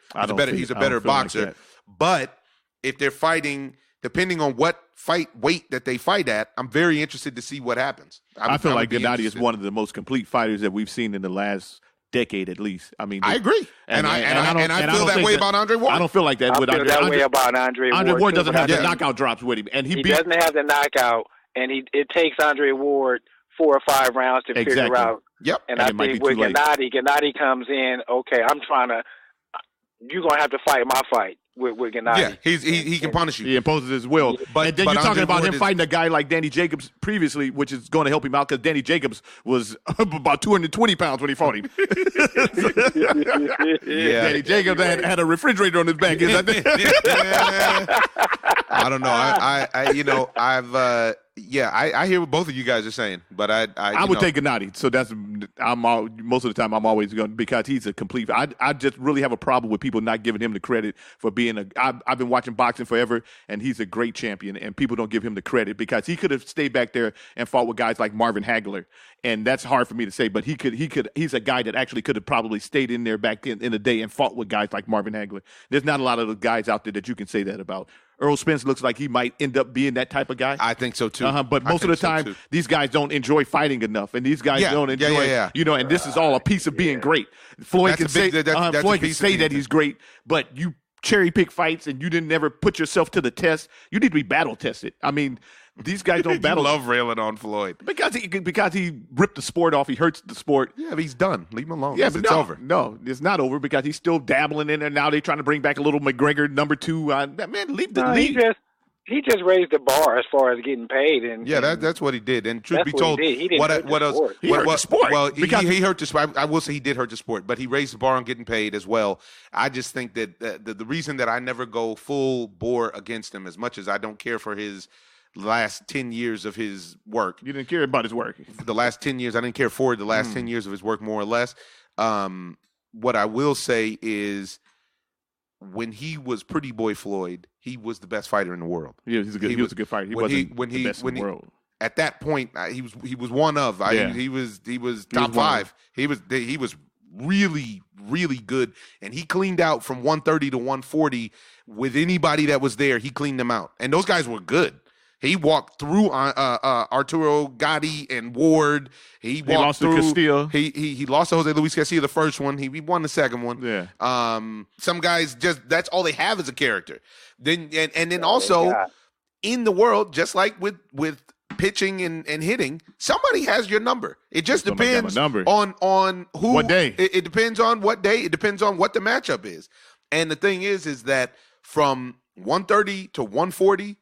He's a better boxer. Like but if they're fighting, depending on what fight weight that they fight at, I'm very interested to see what happens. I feel like Gennady is one of the most complete fighters that we've seen in the last decade, at least. I mean, I agree, and I feel that way about Andre Ward. I don't feel like that I with feel Andre. that way about Andre Ward. Andre Ward too, doesn't but have I the think knockout drops with him, and he doesn't have the knockout, and it takes Andre Ward 4 or 5 rounds to figure Exactly. out. Yep. And And I it might think be with too late. Gennady comes in, okay, you're going to have to fight my fight with Gennady. Yeah, he can punish you. He imposes his will. But- and then but you're talking Andre about Ward him is- fighting a guy like Danny Jacobs previously, which is going to help him out because Danny Jacobs was about 220 pounds when he fought him. Yeah. Danny Jacobs had a refrigerator on his back. I don't know. I hear what both of you guys are saying, but I would take Gennady. So most of the time I'm always going, because he's a complete. I just really have a problem with people not giving him the credit for being I've been watching boxing forever, and he's a great champion, and people don't give him the credit because he could have stayed back there and fought with guys like Marvin Hagler, and that's hard for me to say, but he's a guy that actually could have probably stayed in there back in the day and fought with guys like Marvin Hagler. There's not a lot of the guys out there that you can say that about. Earl Spence looks like he might end up being that type of guy. I think so too. But most of the time, these guys don't enjoy fighting enough, and these guys don't enjoy, and this is all a piece of being great. Floyd can say that he's great, but you cherry pick fights and you didn't ever put yourself to the test. You need to be battle tested. I mean, these guys don't battle. You love railing on Floyd because he ripped the sport off. He hurts the sport. Yeah, but he's done. Leave him alone. Yeah, but it's over. No, it's not over because he's still dabbling in there. Now they're trying to bring back a little McGregor number 2. Man, leave the league. He just raised the bar as far as getting paid, and that's what he did. And truth be what told, he didn't hurt the sport. He hurt the sport. Well, because he hurt the sport. I will say he did hurt the sport, but he raised the bar on getting paid as well. I just think that the reason that I never go full bore against him, as much as I don't care for his last 10 years of his work. You didn't care about his work. The last 10 years, I didn't care for the last 10 years of his work, more or less. What I will say is, when he was Pretty Boy Floyd, he was the best fighter in the world. Yeah, he was a good fighter. He wasn't the best in the world. At that point, he was one of. He was top 5. He was really, really good, and he cleaned out from 130 to 140 with anybody that was there. He cleaned them out, and those guys were good. He walked through Arturo Gatti and Ward. He lost to Castillo. He lost to Jose Luis Castillo the first one. He won the second one. Yeah. Some guys that's all they have as a character. Then also in the world, just like with pitching and hitting, somebody has your number. It just depends on who. What day? It depends on what day. It depends on what the matchup is. And the thing is that from 130 to 140.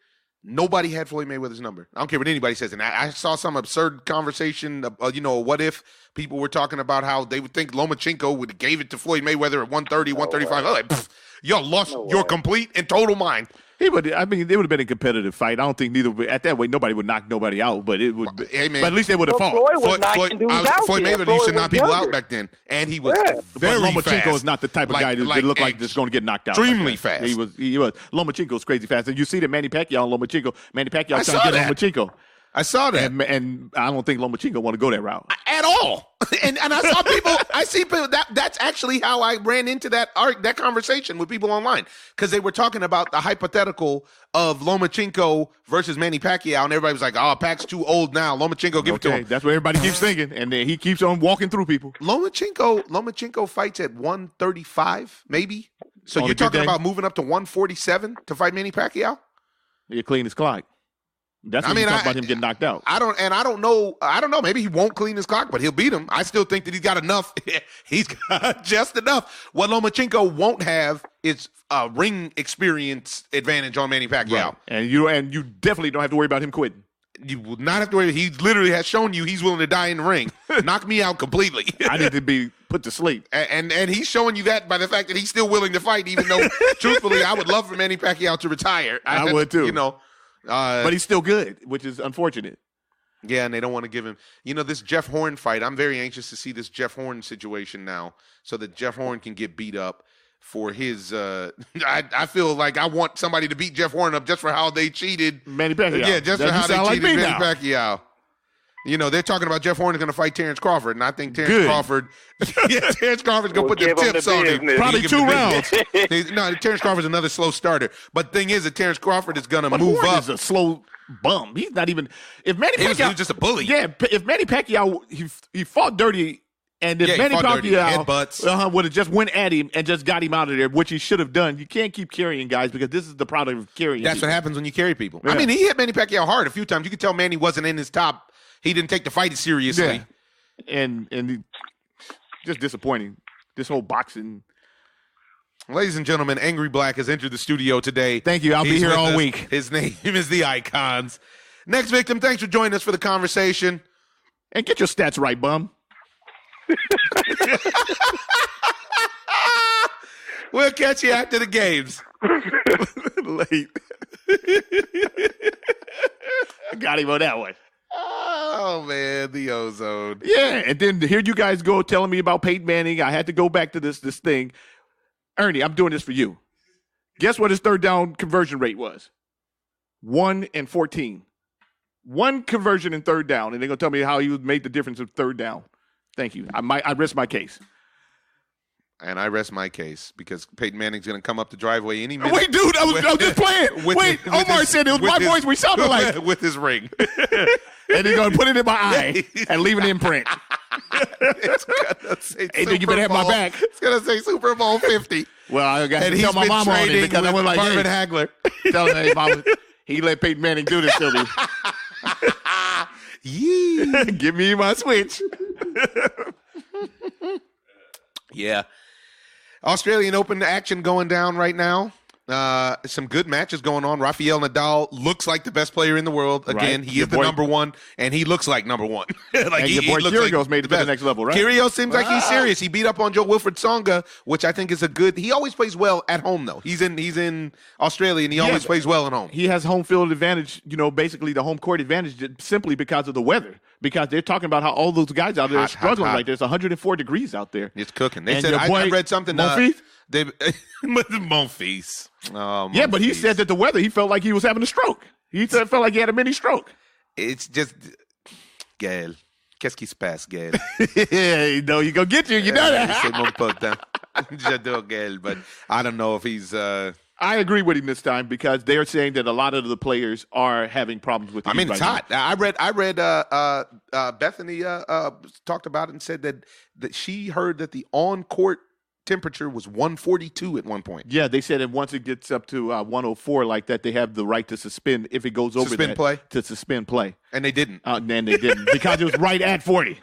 Nobody had Floyd Mayweather's number. I don't care what anybody says. And I saw some absurd conversation, what if people were talking about how they would think Lomachenko would have gave it to Floyd Mayweather at 130, 135. I was like, y'all lost your complete and total mind. It would have been a competitive fight. I don't think at that way nobody would knock nobody out, but it would. Hey, man, but at least they would have fought. Floyd Mayweather used to knock people out back then, and he was very Lomachenko fast. is not the type of guy that look like that's going to get knocked out. Extremely fast. He was. Lomachenko's crazy fast, and you see that Manny Pacquiao and Lomachenko. Manny Pacquiao I trying to get Lomachenko. I saw that. And I don't think Lomachenko want to go that route. At all. And I see people that's actually how I ran into that conversation with people online, because they were talking about the hypothetical of Lomachenko versus Manny Pacquiao, and everybody was like, "Oh, Pac's too old now. Lomachenko, give it to him." That's what everybody keeps thinking, and then he keeps on walking through people. Lomachenko fights at 135, maybe. So you're talking about moving up to 147 to fight Manny Pacquiao? You're clean as clock. That's what you talk about him getting knocked out. I don't know. Maybe he won't clean his clock, but he'll beat him. I still think that he's got enough. He's got just enough. What Lomachenko won't have is a ring experience advantage on Manny Pacquiao. Right. And you definitely don't have to worry about him quitting. You will not have to worry. He literally has shown you he's willing to die in the ring. Knock me out completely. I need to be put to sleep. And he's showing you that by the fact that he's still willing to fight, even though, truthfully, I would love for Manny Pacquiao to retire. I would too. You know. But he's still good, which is unfortunate. Yeah, and they don't want to give him. This Jeff Horn fight, I'm very anxious to see this Jeff Horn situation now, so that Jeff Horn can get beat up for his. I feel like I want somebody to beat Jeff Horn up just for how they cheated Manny Pacquiao. Yeah, just for how they cheated Manny Pacquiao. They're talking about Jeff Horn is going to fight Terrence Crawford, and I think Terrence Crawford Terrence Crawford's going to put the tips on him. Probably 2 rounds. No, Terrence Crawford's another slow starter. But the thing is that Terrence Crawford is going to move Horn up. Is a slow bum. He's not even. If Manny Pacquiao, he was just a bully. Yeah, if Manny Pacquiao, he fought dirty. And if Manny Pacquiao would have just went at him and just got him out of there, which he should have done, you can't keep carrying guys, because this is the product of carrying. That's people. what happens when you carry people. Yeah. I mean, he hit Manny Pacquiao hard a few times. You could tell Manny wasn't in his top. He didn't take the fight seriously. Yeah. And just disappointing. This whole boxing. Ladies and gentlemen, Angry Black has entered the studio today. Thank you. I'll be here all week. His name is The Icons. Next victim, thanks for joining us for the conversation. And get your stats right, bum. We'll catch you after the games. Late. I got him on that one. Oh, man, the Ozone. Yeah, and then here you guys go telling me about Peyton Manning. I had to go back to this thing. Ernie, I'm doing this for you. Guess what his third down conversion rate was? 1 and 14. 1 conversion in third down, and they're going to tell me how he made the difference of third down. Thank you. I rest my case. And I rest my case, because Peyton Manning's going to come up the driveway any minute. Wait, dude, I was just playing. Omar said it was my voice. We sounded like. With his ring. And he's going to put it in my eye and leave an imprint. It's going to say hey, dude, you better have my back. It's going to say Super Bowl 50. Well, I got to tell my mom on it, because I went like, Marvin hey, Hagler. tell her, hey, mama, he let Peyton Manning do this to me. Yeah. Give me my switch. Yeah. Australian Open action going down right now. Some good matches going on. Rafael Nadal looks like the best player in the world. Again, right. He is the number one, and he looks like number one. Like your boy Kyrgios made it to the next level, right? Kyrgios seems like he's serious. He beat up on Joe Wilfred Tsonga, which I think is a good. He always plays well at home, though. He's in Australia, and he always plays well at home. He has home field advantage, basically the home court advantage, simply because of the weather. Because they're talking about how all those guys out there are struggling. Like there's 104 degrees out there. It's cooking. They and said I read something. Monfils? Monfils. Yeah, but he said that the weather, he felt like he was having a stroke. He felt like he had a mini stroke. It's just, Gaël, qu'est-ce qui se passe, Gaël? You know, he gonna get you. You know that. C'est mon pote. J'adore Gaël, but I don't know if he's. I agree with him this time, because they're saying that a lot of the players are having problems with. It's hot. I read. Bethany talked about it and said that she heard that the on-court temperature was 142 at one point. Yeah, they said that once it gets up to 104 like that, they have the right to suspend if it goes over suspend that, play to suspend play. And they didn't. Because it was right at 40.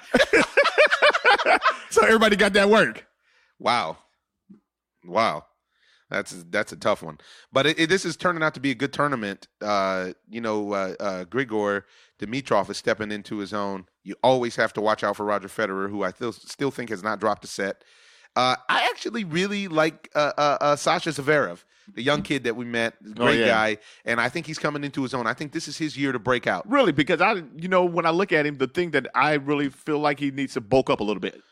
So everybody got that work. Wow. That's a tough one, but this is turning out to be a good tournament. Grigor Dimitrov is stepping into his own. You always have to watch out for Roger Federer, who I still think has not dropped a set. I actually really like Sasha Zverev, the young kid that we met, great guy, and I think he's coming into his own. I think this is his year to break out. Really, because when I look at him, the thing that I really feel like he needs to bulk up a little bit.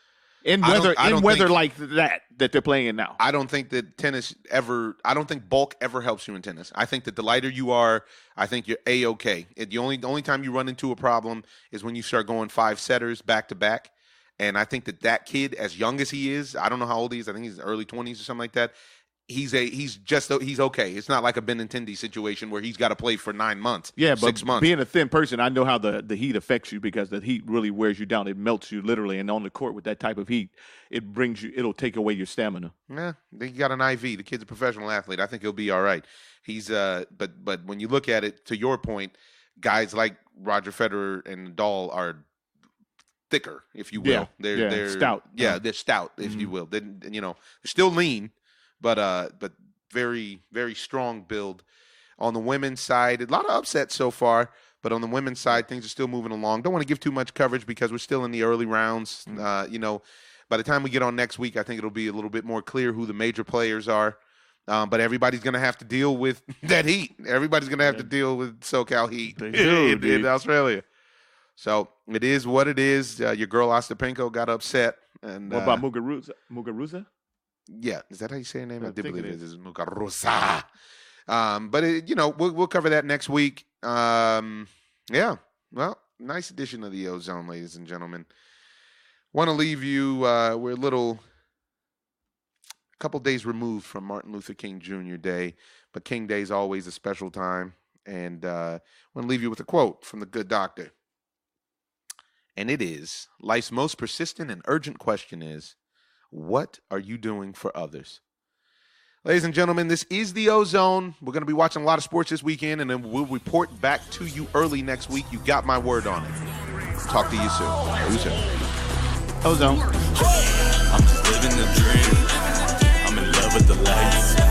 in weather like that they're playing in now. I don't think that I don't think bulk ever helps you in tennis. I think that the lighter you are, I think you're A-okay. The only time you run into a problem is when you start going 5-setters back to back. And I think that kid, as young as he is, I don't know how old he is. I think he's in early 20s or something like that. He's okay. It's not like a Benintendi situation where he's got to play for 9 months. Yeah, 6 months. Being a thin person, I know how the heat affects you because the heat really wears you down. It melts you literally, and on the court with that type of heat, it'll take away your stamina. Yeah, he got an IV. The kid's a professional athlete. I think he'll be all right. He's but when you look at it, to your point, guys like Roger Federer and Nadal are thicker, if you will. Yeah, they're stout. Yeah, they're stout, if you will. They're still lean, but very, very strong build. On the women's side, a lot of upsets so far, but on the women's side, things are still moving along. Don't want to give too much coverage because we're still in the early rounds. By the time we get on next week, I think it'll be a little bit more clear who the major players are. But everybody's going to have to deal with that heat. Everybody's going to have to deal with SoCal heat in Australia. So it is what it is. Your girl Ostapenko got upset. And what about Muguruza? Yeah, is that how you say her name? I did believe it is Muguruza. But we'll cover that next week. Yeah, well, nice edition of the OZone, ladies and gentlemen. Want to leave you. We're a couple days removed from Martin Luther King Jr. Day, but King Day is always a special time. And want to leave you with a quote from the good doctor. And it is, life's most persistent and urgent question is, what are you doing for others? Ladies and gentlemen, this is the OZone. We're going to be watching a lot of sports this weekend, and then we'll report back to you early next week. You got my word on it. Talk to you soon. OZone. I'm just living the dream. I'm in love with the lights.